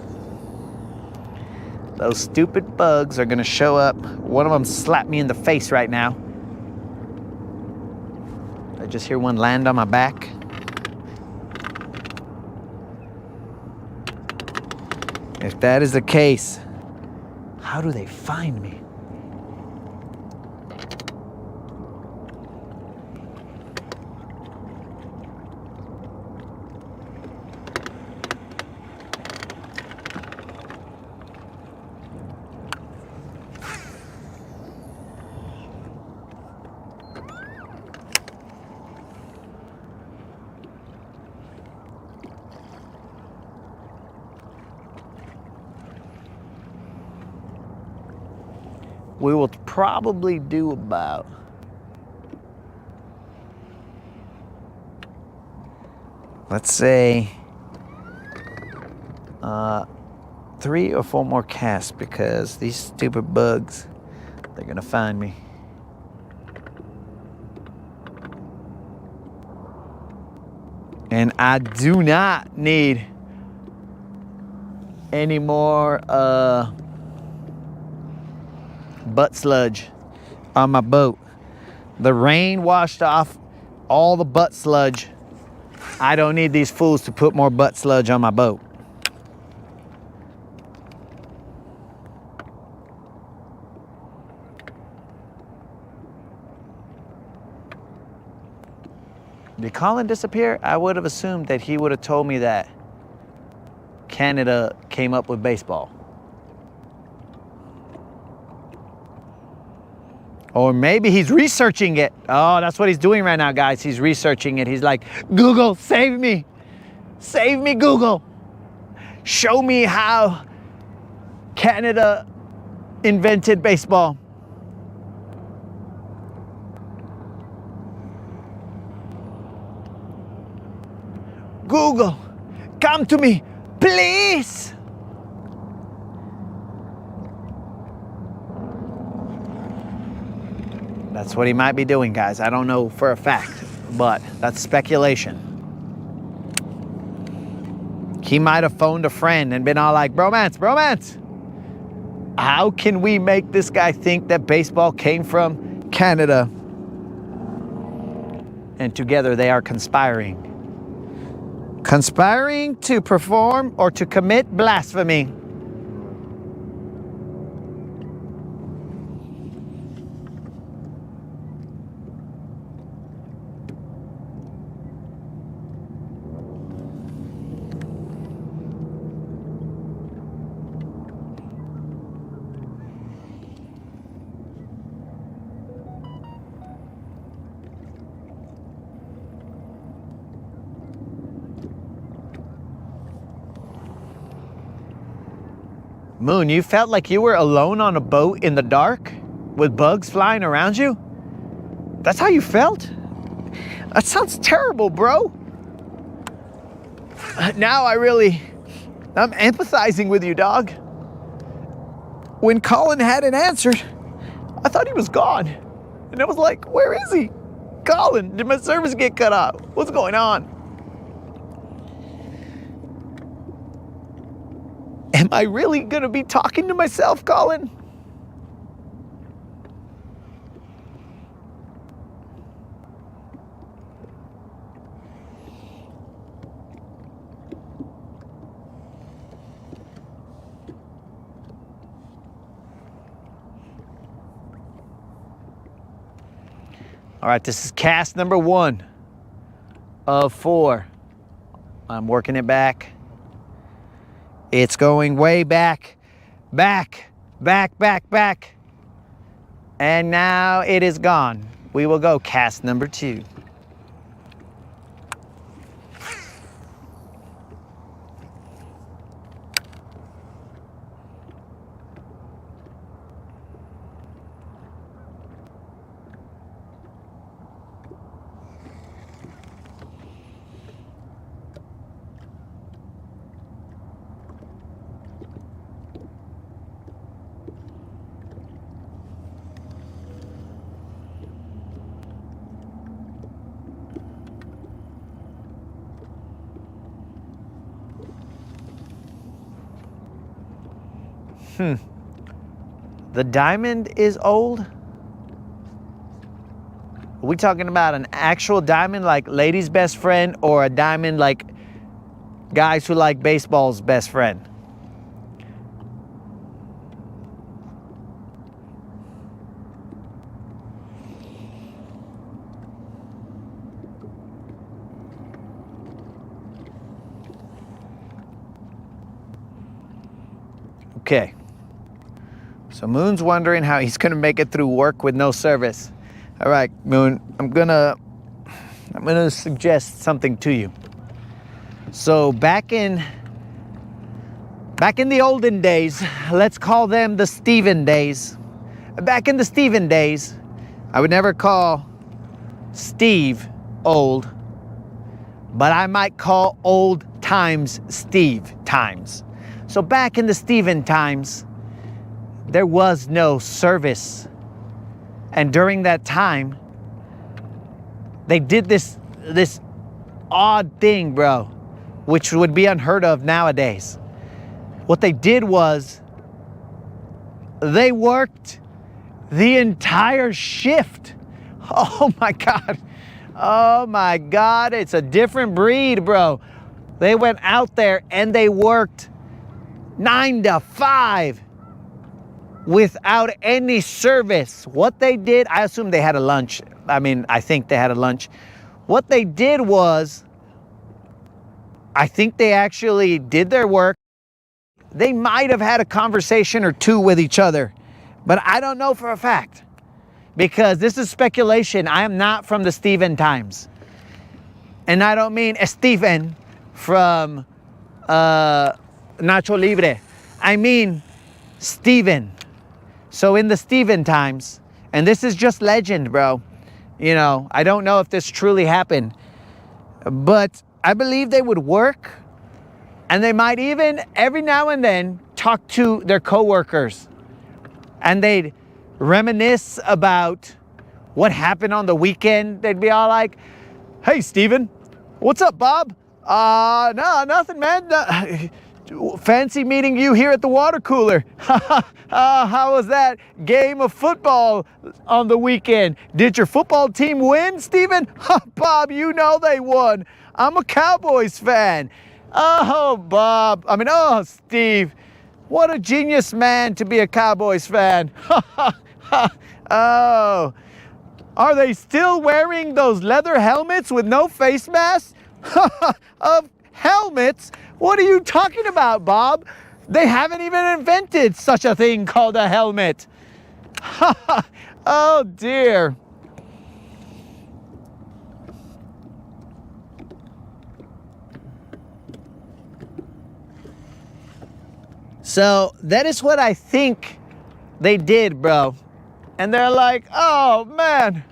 Those stupid bugs are gonna show up. One of them slapped me in the face right now. I just hear one land on my back. If that is the case, how do they find me? We will probably do about let's say 3 or 4 more casts, because these stupid bugs, they're gonna find me. And I do not need any more butt sludge on my boat. The rain washed off all the butt sludge. I don't need these fools to put more butt sludge on my boat. Did Colin disappear? I would have assumed that he would have told me that Canada came up with baseball. Or maybe he's researching it. Oh, that's what he's doing right now, guys. He's researching it. He's like, Google, save me. Save me, Google. Show me how Canada invented baseball. Google, come to me, please. That's what he might be doing, guys. I don't know for a fact, but that's speculation. He might have phoned a friend and been all like, bromance, how can we make this guy think that baseball came from Canada? And together they are conspiring. Conspiring to perform or to commit blasphemy. Moon, you felt like you were alone on a boat in the dark with bugs flying around you? That's how you felt? That sounds terrible, bro. Now I'm empathizing with you, dog. When Colin hadn't answered, I thought he was gone. And I was like, where is he? Colin, did my service get cut off? What's going on? Am I really gonna be talking to myself, Colin? All right, this is cast number 1 of 4. I'm working it back. It's going way back. And now it is gone. We will go cast number 2. The diamond is old? Are we talking about an actual diamond like ladies' best friend, or a diamond like guys who like baseball's best friend? Okay. So Moon's wondering how he's gonna make it through work with no service. All right, Moon, I'm gonna suggest something to you. So back in the olden days, let's call them the Steven days. Back in the Steven days, I would never call Steve old, but I might call old times Steve times. So back in the Steven times, there was no service. And during that time, they did this odd thing, bro, which would be unheard of nowadays. What they did was they worked the entire shift. Oh my God. Oh my God. It's a different breed, bro. They went out there and they worked 9 to 5 without any service. What they did, I assume they had a lunch. I think they had a lunch. What they did was, I think they actually did their work. They might have had a conversation or two with each other, but I don't know for a fact, because this is speculation. I am not from the Steven times. And I don't mean Steven from Nacho Libre. I mean Steven. So in the Steven times, and this is just legend, bro. You know, I don't know if this truly happened, but I believe they would work, and they might even every now and then talk to their coworkers, and they'd reminisce about what happened on the weekend. They'd be all like, "Hey, Steven, what's up, Bob? No, nothing, man. Fancy meeting you here at the water cooler. How was that game of football on the weekend? Did your football team win, Steven? Bob, you know they won. I'm a Cowboys fan. Oh, Bob. Steve. What a genius man to be a Cowboys fan. Oh, are they still wearing those leather helmets with no face masks? Of helmets? What are you talking about, Bob? They haven't even invented such a thing called a helmet. Oh, dear. So that is what I think they did, bro. And they're like, oh, man.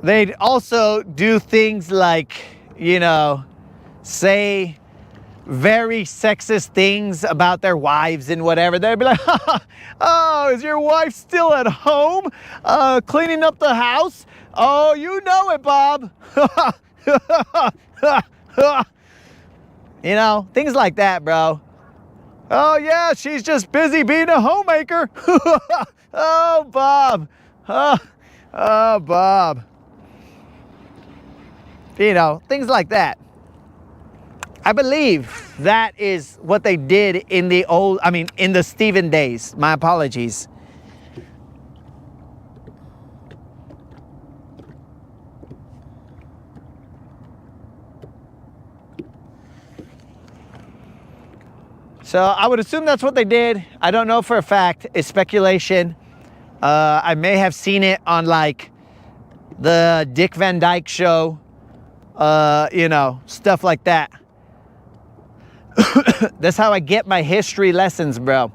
They'd also do things like, you know, say very sexist things about their wives and whatever. They'd be like, oh, is your wife still at home cleaning up the house? Oh, you know it, Bob. You know, things like that, bro. Oh, yeah, she's just busy being a homemaker. Oh, Bob. Oh, Bob. You know, things like that. I believe that is what they did in the in the Steven days. My apologies. So I would assume that's what they did. I don't know for a fact. It's speculation. I may have seen it on like the Dick Van Dyke show, you know, stuff like that. That's how I get my history lessons, bro.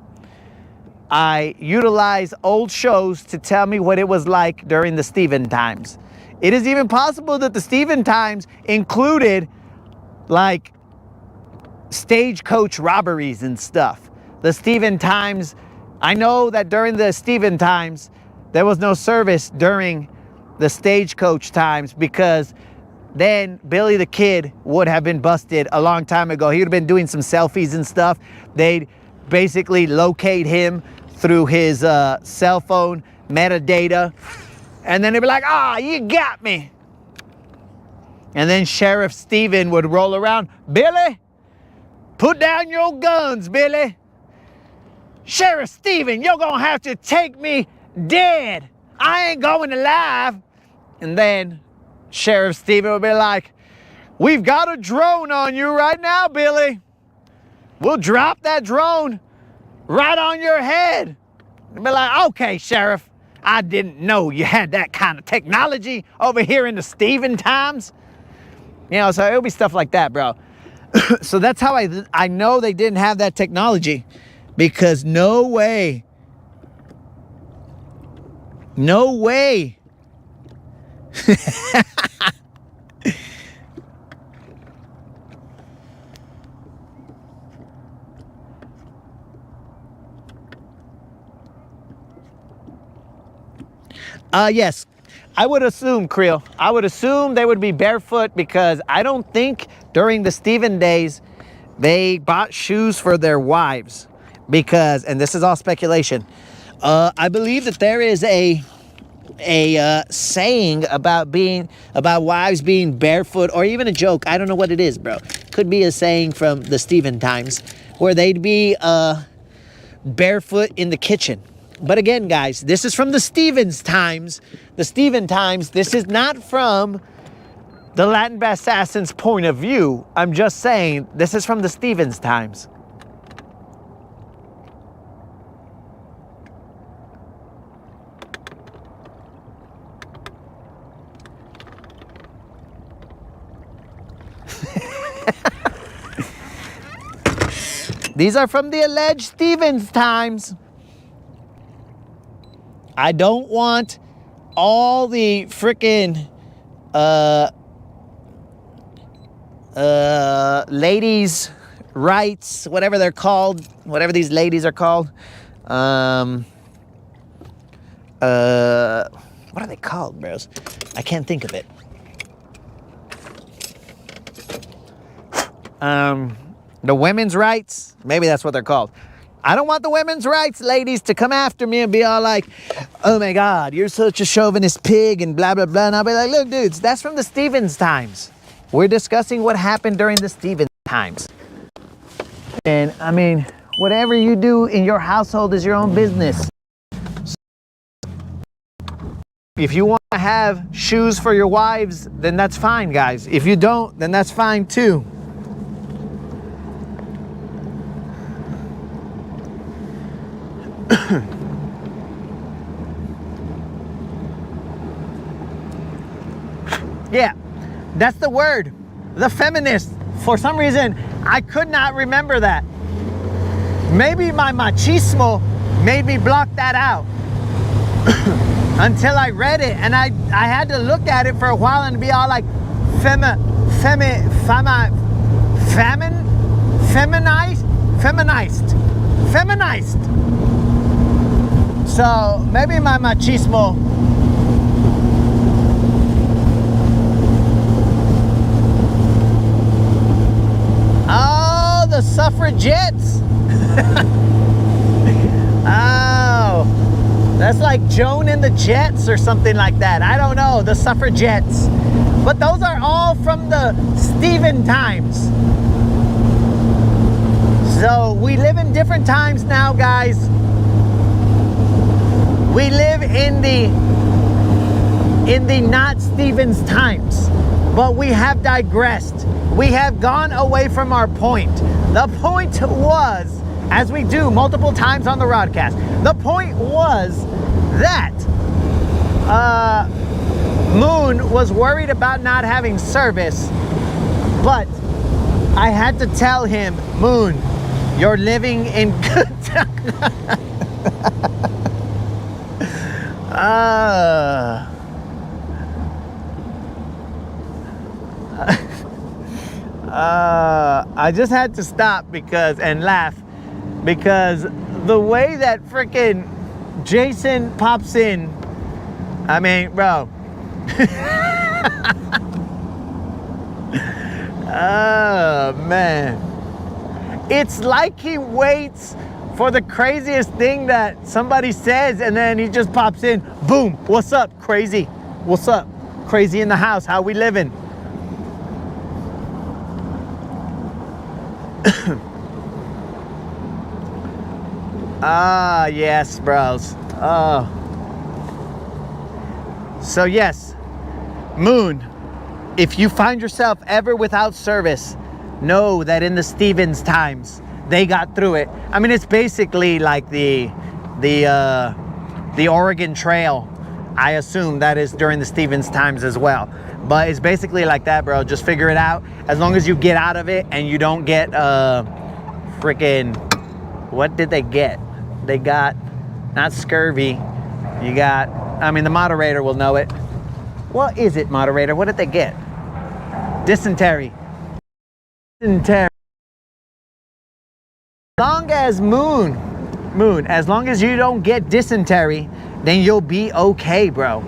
I utilize old shows to tell me what it was like during the Steven times. It is even possible that the Steven times included like stagecoach robberies and stuff. The Steven times, I know that during the Steven times, there was no service during the stagecoach times, because then Billy the Kid would have been busted a long time ago. He would have been doing some selfies and stuff. They'd basically locate him through his cell phone metadata, And then they'd be like, ah, you got me. And then Sheriff Steven would roll around. Billy, put down your guns, Billy. Sheriff Steven, you're gonna have to take me dead. I ain't going alive. And then Sheriff Steven would be like, we've got a drone on you right now, Billy. We'll drop that drone right on your head. And be like, okay, Sheriff, I didn't know you had that kind of technology over here in the Steven times. You know, so it'll be stuff like that, bro. So that's how I know they didn't have that technology, because no way. Yes, I would assume, Creel. I would assume they would be barefoot, because I don't think during the Steven days they bought shoes for their wives. Because, and this is all speculation, I believe that there is a saying about wives being barefoot, or even a joke. I don't know what it is, bro. Could be a saying from the Steven times, where they'd be barefoot in the kitchen. But again, guys, this is from the Steven times. The Steven times. This is not from the Latin Assassin's point of view. I'm just saying this is from the Steven times. These are from the alleged Steven's times. I don't want all the frickin' ladies' rights, whatever they're called, whatever these ladies are called. What are they called, bros? I can't think of it. The women's rights, maybe that's what they're called. I don't want the women's rights ladies to come after me and be all like, oh my God, you're such a chauvinist pig and blah, blah, blah. And I'll be like, look, dudes, that's from the Stevens times. We're discussing what happened during the Stevens times. And I mean, whatever you do in your household is your own business. If you want to have shoes for your wives, then that's fine, guys. If you don't, then that's fine too. Yeah, that's the word. The feminist. For some reason, I could not remember that. Maybe my machismo made me block that out. Until I read it, and I had to look at it for a while and be all like, feminized. So maybe my machismo. Oh, the suffragettes. Oh, that's like Joan and the Jets or something like that. I don't know, the suffragettes. But those are all from the Stephen times. So we live in different times now, guys. We live in the not Stevens times, but we have digressed. We have gone away from our point. The point was, as we do multiple times on the broadcast, the point was that Moon was worried about not having service, but I had to tell him, Moon, you're living in good time. I just had to stop and laugh, because the way that frickin' Jason pops in, I mean, bro. Oh, man. It's like he waits for the craziest thing that somebody says, and then he just pops in, boom, what's up, crazy? What's up? Crazy in the house, how we living? Ah, yes, bros. Oh. So yes, Moon, if you find yourself ever without service, know that in the Stevens times, they got through it. I mean, it's basically like the Oregon Trail. I assume that is during the Stevens times as well. But it's basically like that, bro. Just figure it out. As long as you get out of it and you don't get freaking, what did they get? They got, not scurvy. You got, I mean, the moderator will know it. What is it, moderator? What did they get? Dysentery. Dysentery. As long as Moon, as long as you don't get dysentery, then you'll be okay, bro.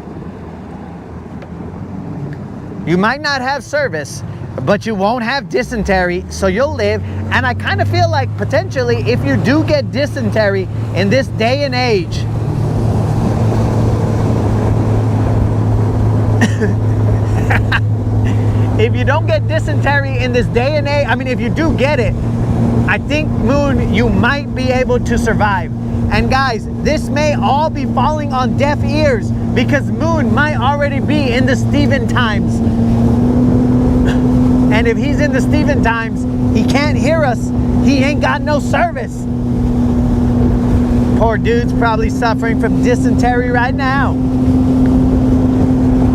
You might not have service, but you won't have dysentery, so you'll live. And I kind of feel like potentially if you do get dysentery in this day and age, if you don't get dysentery in this day and age, I mean, if you do get it, I think, Moon, you might be able to survive. And guys, this may all be falling on deaf ears because Moon might already be in the Steven times. And if he's in the Steven times, he can't hear us. He ain't got no service. Poor dude's probably suffering from dysentery right now.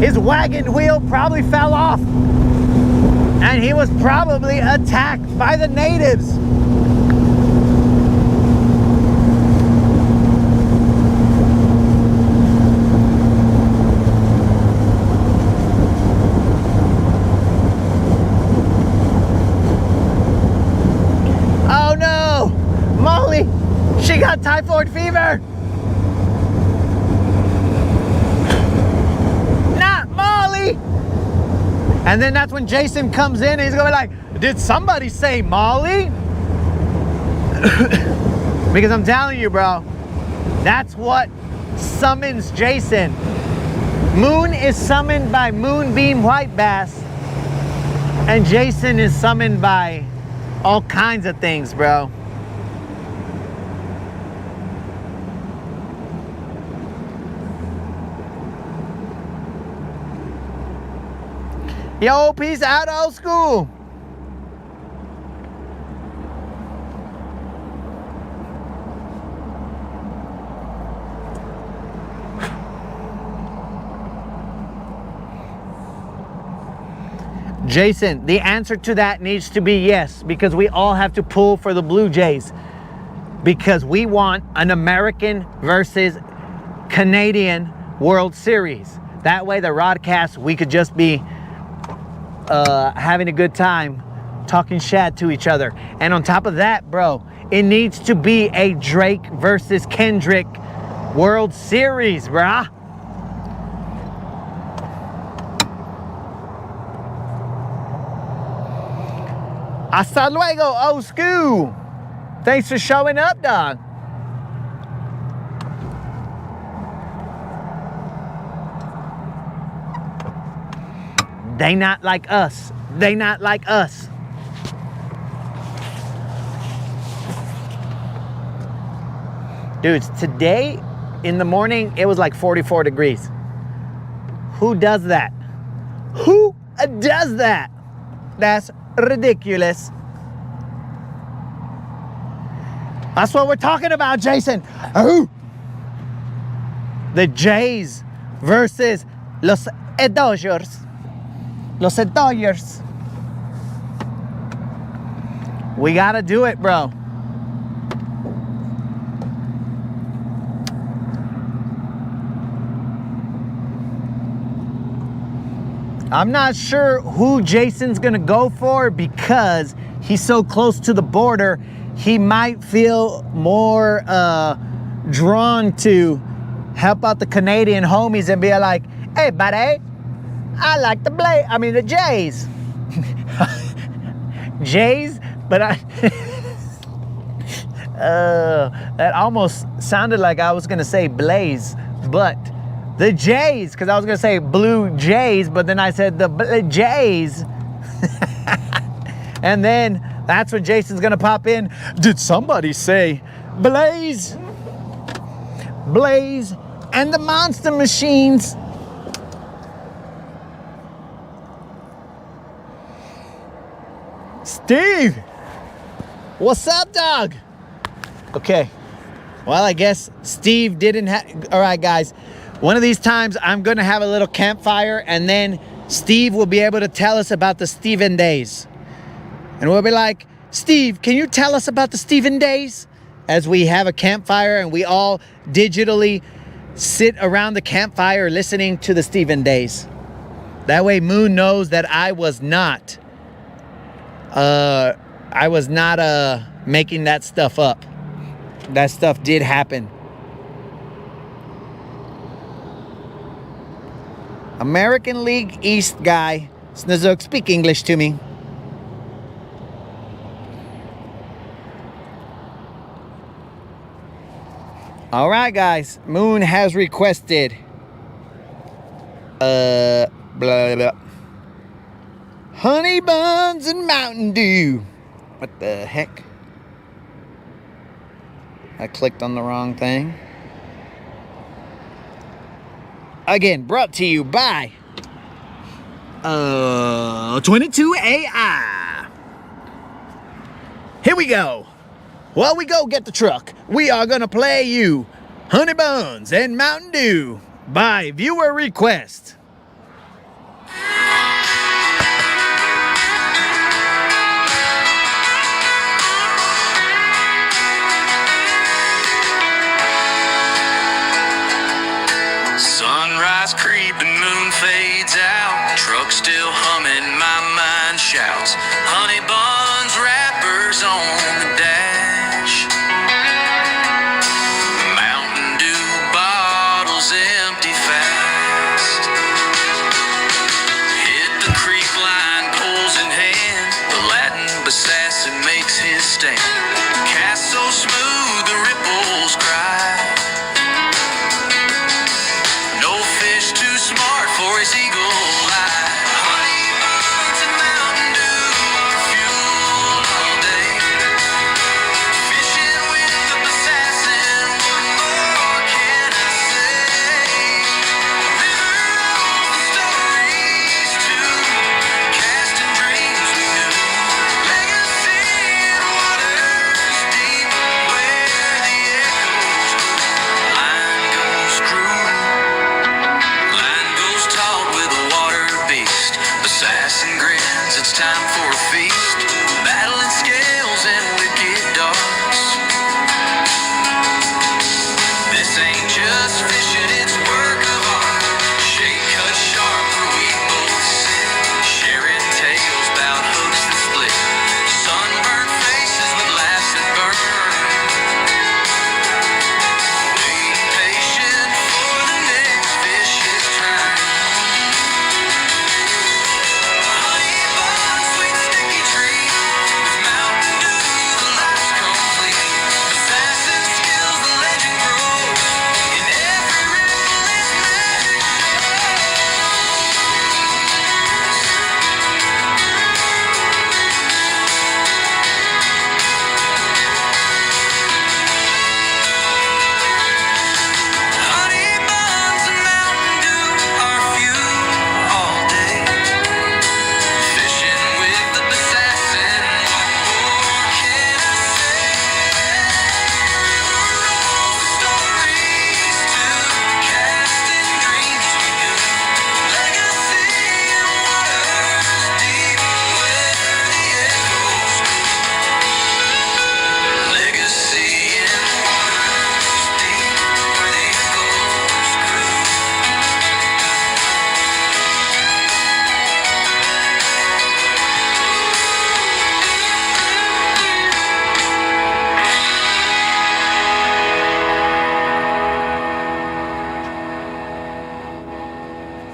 His wagon wheel probably fell off. And he was probably attacked by the natives. Oh no! Molly! She got typhoid fever! Not Molly! And then that's when Jason comes in and he's gonna be like, did somebody say Molly? Because I'm telling you, bro, that's what summons Jason. Moon is summoned by Moonbeam White Bass, and Jason is summoned by all kinds of things, bro. Yo, peace out, old school. Jason, the answer to that needs to be yes, because we all have to pull for the Blue Jays, because we want an American versus Canadian World Series. That way the broadcast, we could just be having a good time talking shit to each other. And on top of that, bro, it needs to be a Drake versus Kendrick World Series, brah. Hasta luego, old school. Thanks for showing up, dog. They not like us. They not like us. Dudes, today in the morning, it was like 44 degrees. Who does that? Who does that? That's ridiculous. That's what we're talking about, Jason. Oh. The Jays versus Los Dodgers. Los Dodgers. We gotta do it, bro. I'm not sure who Jason's gonna go for because he's so close to the border. He might feel more drawn to help out the Canadian homies and be like, hey, buddy, I like the Jays. Jays, but That almost sounded like I was gonna say Blaze, but the Jays, because I was gonna say Blue Jays, but then I said the Jays. And then that's when Jason's gonna pop in. Did somebody say Blaze? Blaze and the Monster Machines. Steve, what's up, dog? Okay, well, I guess Steve didn't have. All right, guys, one of these times I'm gonna have a little campfire, and then Steve will be able to tell us about the Steven days. And we'll be like, Steve, can you tell us about the Steven days? As we have a campfire and we all digitally sit around the campfire listening to the Steven days. That way Moon knows that I was not making that stuff up. That stuff did happen. American League East guy, Snazuk, speak English to me. All right, guys, Moon has requested blah, blah, blah. Honey buns and Mountain Dew. What the heck? I clicked on the wrong thing. Again, brought to you by 22AI. Here we go. While we go get the truck, we are gonna play you Honey Buns and Mountain Dew by viewer request. Sunrise creeping, moon fades out, truck still humming, my mind shouts. Honey buns, wrappers on the dash. Mountain Dew bottles empty fast. Hit the creek line, poles in hand. The Latin assassin makes his stand. Cast so smooth the ripples cry. Smart for his eagle eye. Honey buns and Mountain Dew are fuel all day. Fishing with the assassin, what more can I say? River rolls the stories too, casting dreams we knew. Legacy in waters deep, where the echoes grew. Line goes cruel. Taught with a water beast. Assassin grins, it's time for a feast. Battling scales and wicked darts. This ain't just fishing, it's work of art. Shake cut sharp where we both sit. Sharing tales about hooks that split. Sunburnt faces with laughs that burn. Waiting patient for the next fish's turn.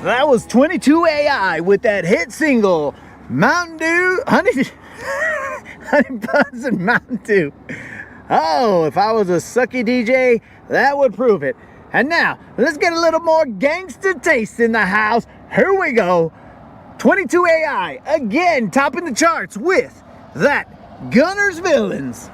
That was 22AI with that hit single, Mountain Dew, Honey Buns and Mountain Dew. Oh, if I was a sucky DJ, that would prove it. And now, let's get a little more gangster taste in the house. Here we go. 22 AI, again, topping the charts with that Guntersville.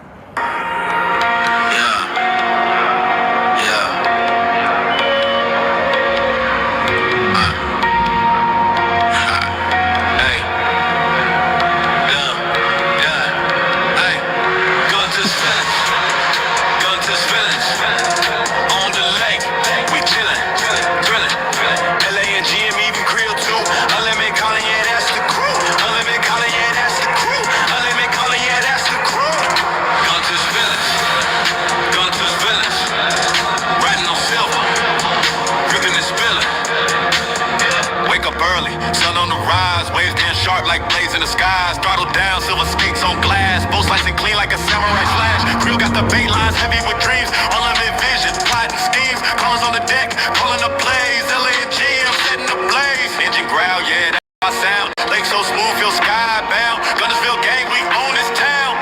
Like blades in the skies, throttle down, silver skates on glass, both slicing clean like a samurai slash. Crew got the bait lines heavy with dreams, unlimited vision, plotting schemes, callers on the deck, calling the plays, LA and G, I'm setting the blaze. Engine growl, yeah, that's my sound. Lake so smooth, feel skybound. Guntersville gang, we own this town.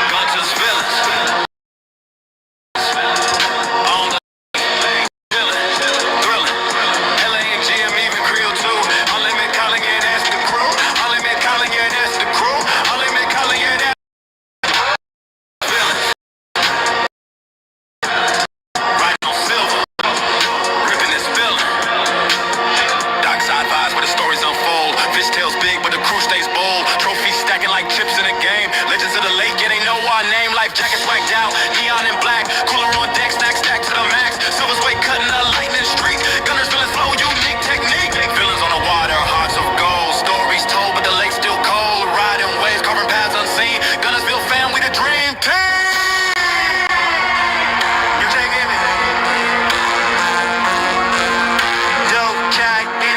Guntersville. Jacket swagged out, neon and black, cooler on deck, stack to the max. Silver's way cutting the lightning streak. Guntersville flow, unique technique. Villains on the water, hearts of gold. Stories told, but the lake's still cold. Riding waves, carving paths unseen. Guntersville fam, we the dream team. You taking me? Yo, check it.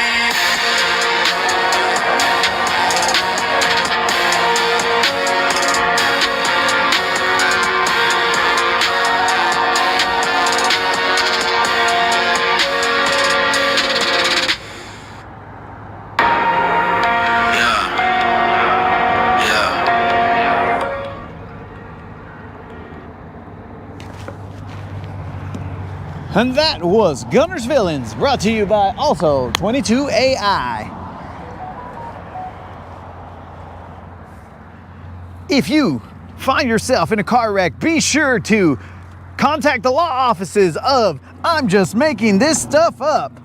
And that was Guntersville, brought to you by also 22 AI. If you find yourself in a car wreck, be sure to contact the law offices of I'm Just Making This Stuff Up.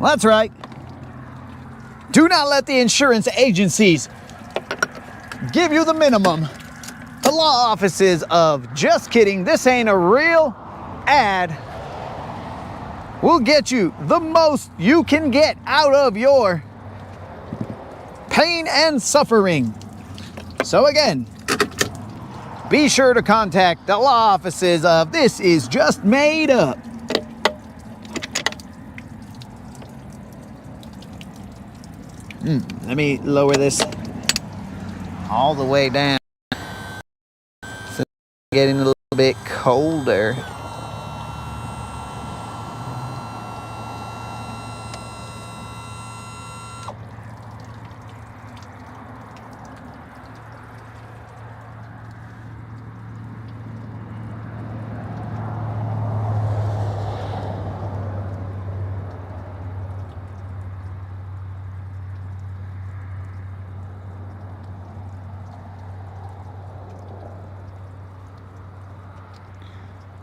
That's right. Do not let the insurance agencies give you the minimum. The law offices of Just Kidding, This Ain't a Real Ad will get you the most you can get out of your pain and suffering. So again, be sure to contact the law offices of This Is Just Made Up. Let me lower this all the way down. So it's getting a little bit colder.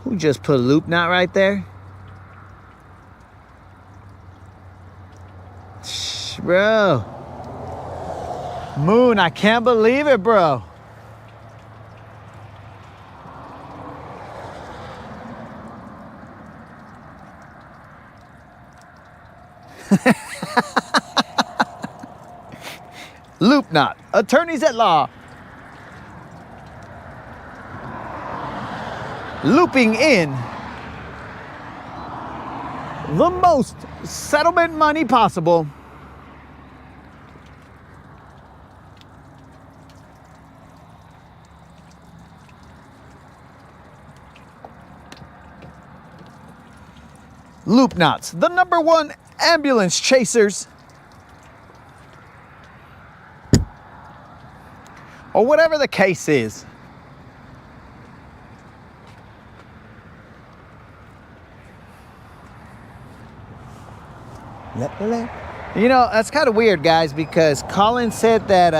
Who just put a loop knot right there? Bro. Moon, I can't believe it, bro. Loop knot. Attorneys at law. Looping in the most settlement money possible. Loop knots, the #1 ambulance chasers. Or whatever the case is. You know, that's kind of weird, guys, because Colin said that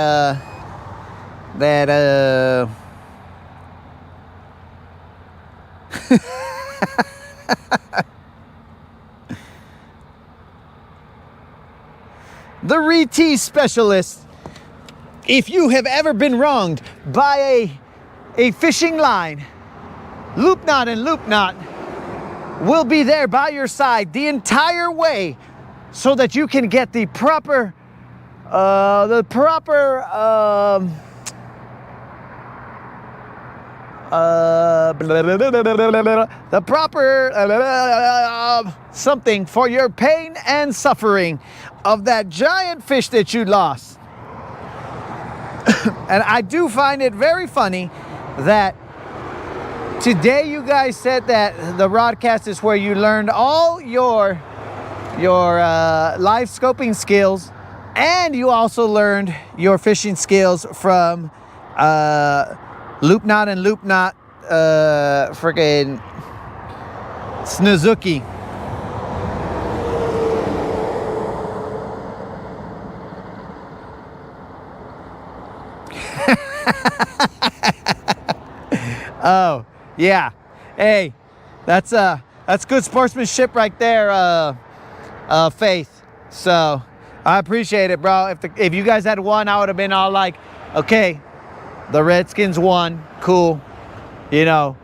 the RT specialist, if you have ever been wronged by a fishing line, Loop Knot and Loop Knot will be there by your side the entire way so that you can get the proper something for your pain and suffering of that giant fish that you lost. And I do find it very funny that today you guys said that the Rodcast is where you learned all your live scoping skills, and you also learned your fishing skills from Loop Knot and Loop Knot freaking Snizuki. Oh, yeah. Hey, that's good sportsmanship right there, Faith. So I appreciate it, bro. If you guys had won, I would have been all like, okay, the Redskins won, cool. You know,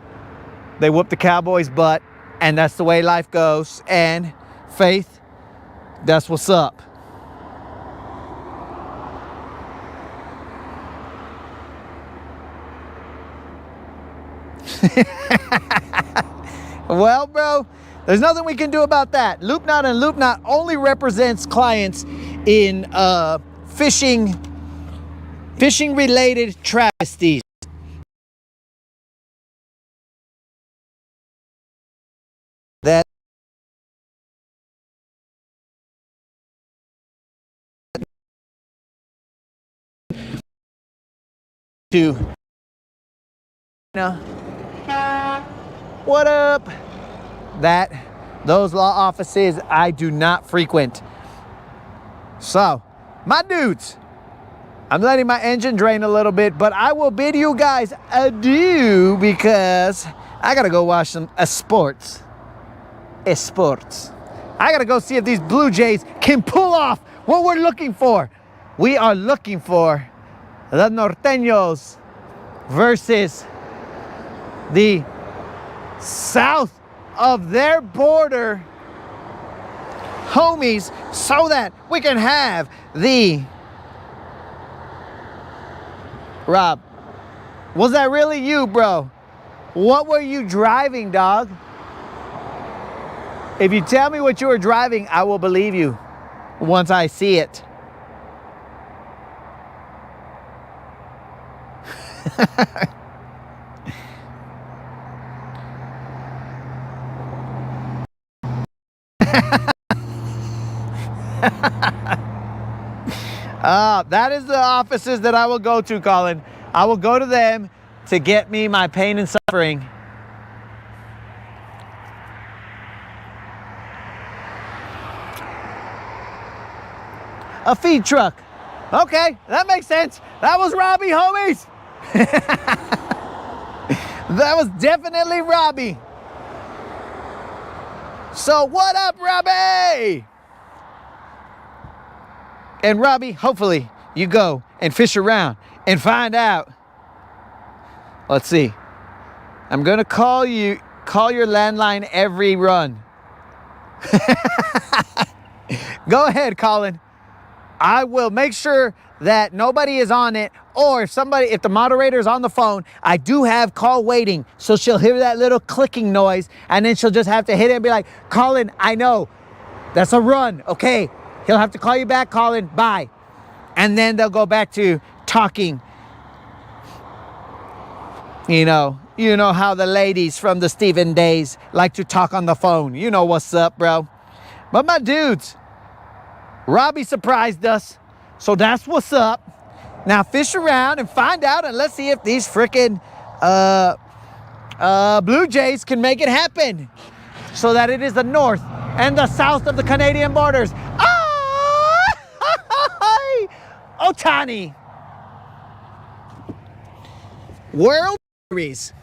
they whooped the Cowboys' butt, and that's the way life goes. And Faith, that's what's up. Well, bro, there's nothing we can do about that. Loop Knot and Loop Knot only represents clients in fishing related travesties. That to what up? Those law offices I do not frequent. So, my dudes, I'm letting my engine drain a little bit, but I will bid you guys adieu because I gotta go watch some sports. I gotta go see if these Blue Jays can pull off what we're looking for. We are looking for the Norteños versus the south of their border homies, so that we can have the Rob, was that really you, bro? What were you driving, dog? If you tell me what you were driving, I will believe you once I see it. That is the offices that I will go to, Colin. I will go to them to get me my pain and suffering. A feed truck. Okay, that makes sense. That was Robbie, homies. That was definitely Robbie. So what up, Robbie? And Robbie, hopefully you go and fish around and find out. Let's see. I'm gonna call your landline every run. Go ahead, Colin. I will make sure that nobody is on it, or if the moderator is on the phone, I do have call waiting, so she'll hear that little clicking noise, and then she'll just have to hit it and be like, Colin, I know, that's a run, okay? He'll have to call you back, Colin, bye. And then they'll go back to talking. You know how the ladies from the Steven days like to talk on the phone. You know what's up, bro. But my dudes, Robbie surprised us, so that's what's up. Now fish around and find out, and let's see if these frickin' Blue Jays can make it happen, so that it is the north and the south of the Canadian borders. Ah! Otani. World Series.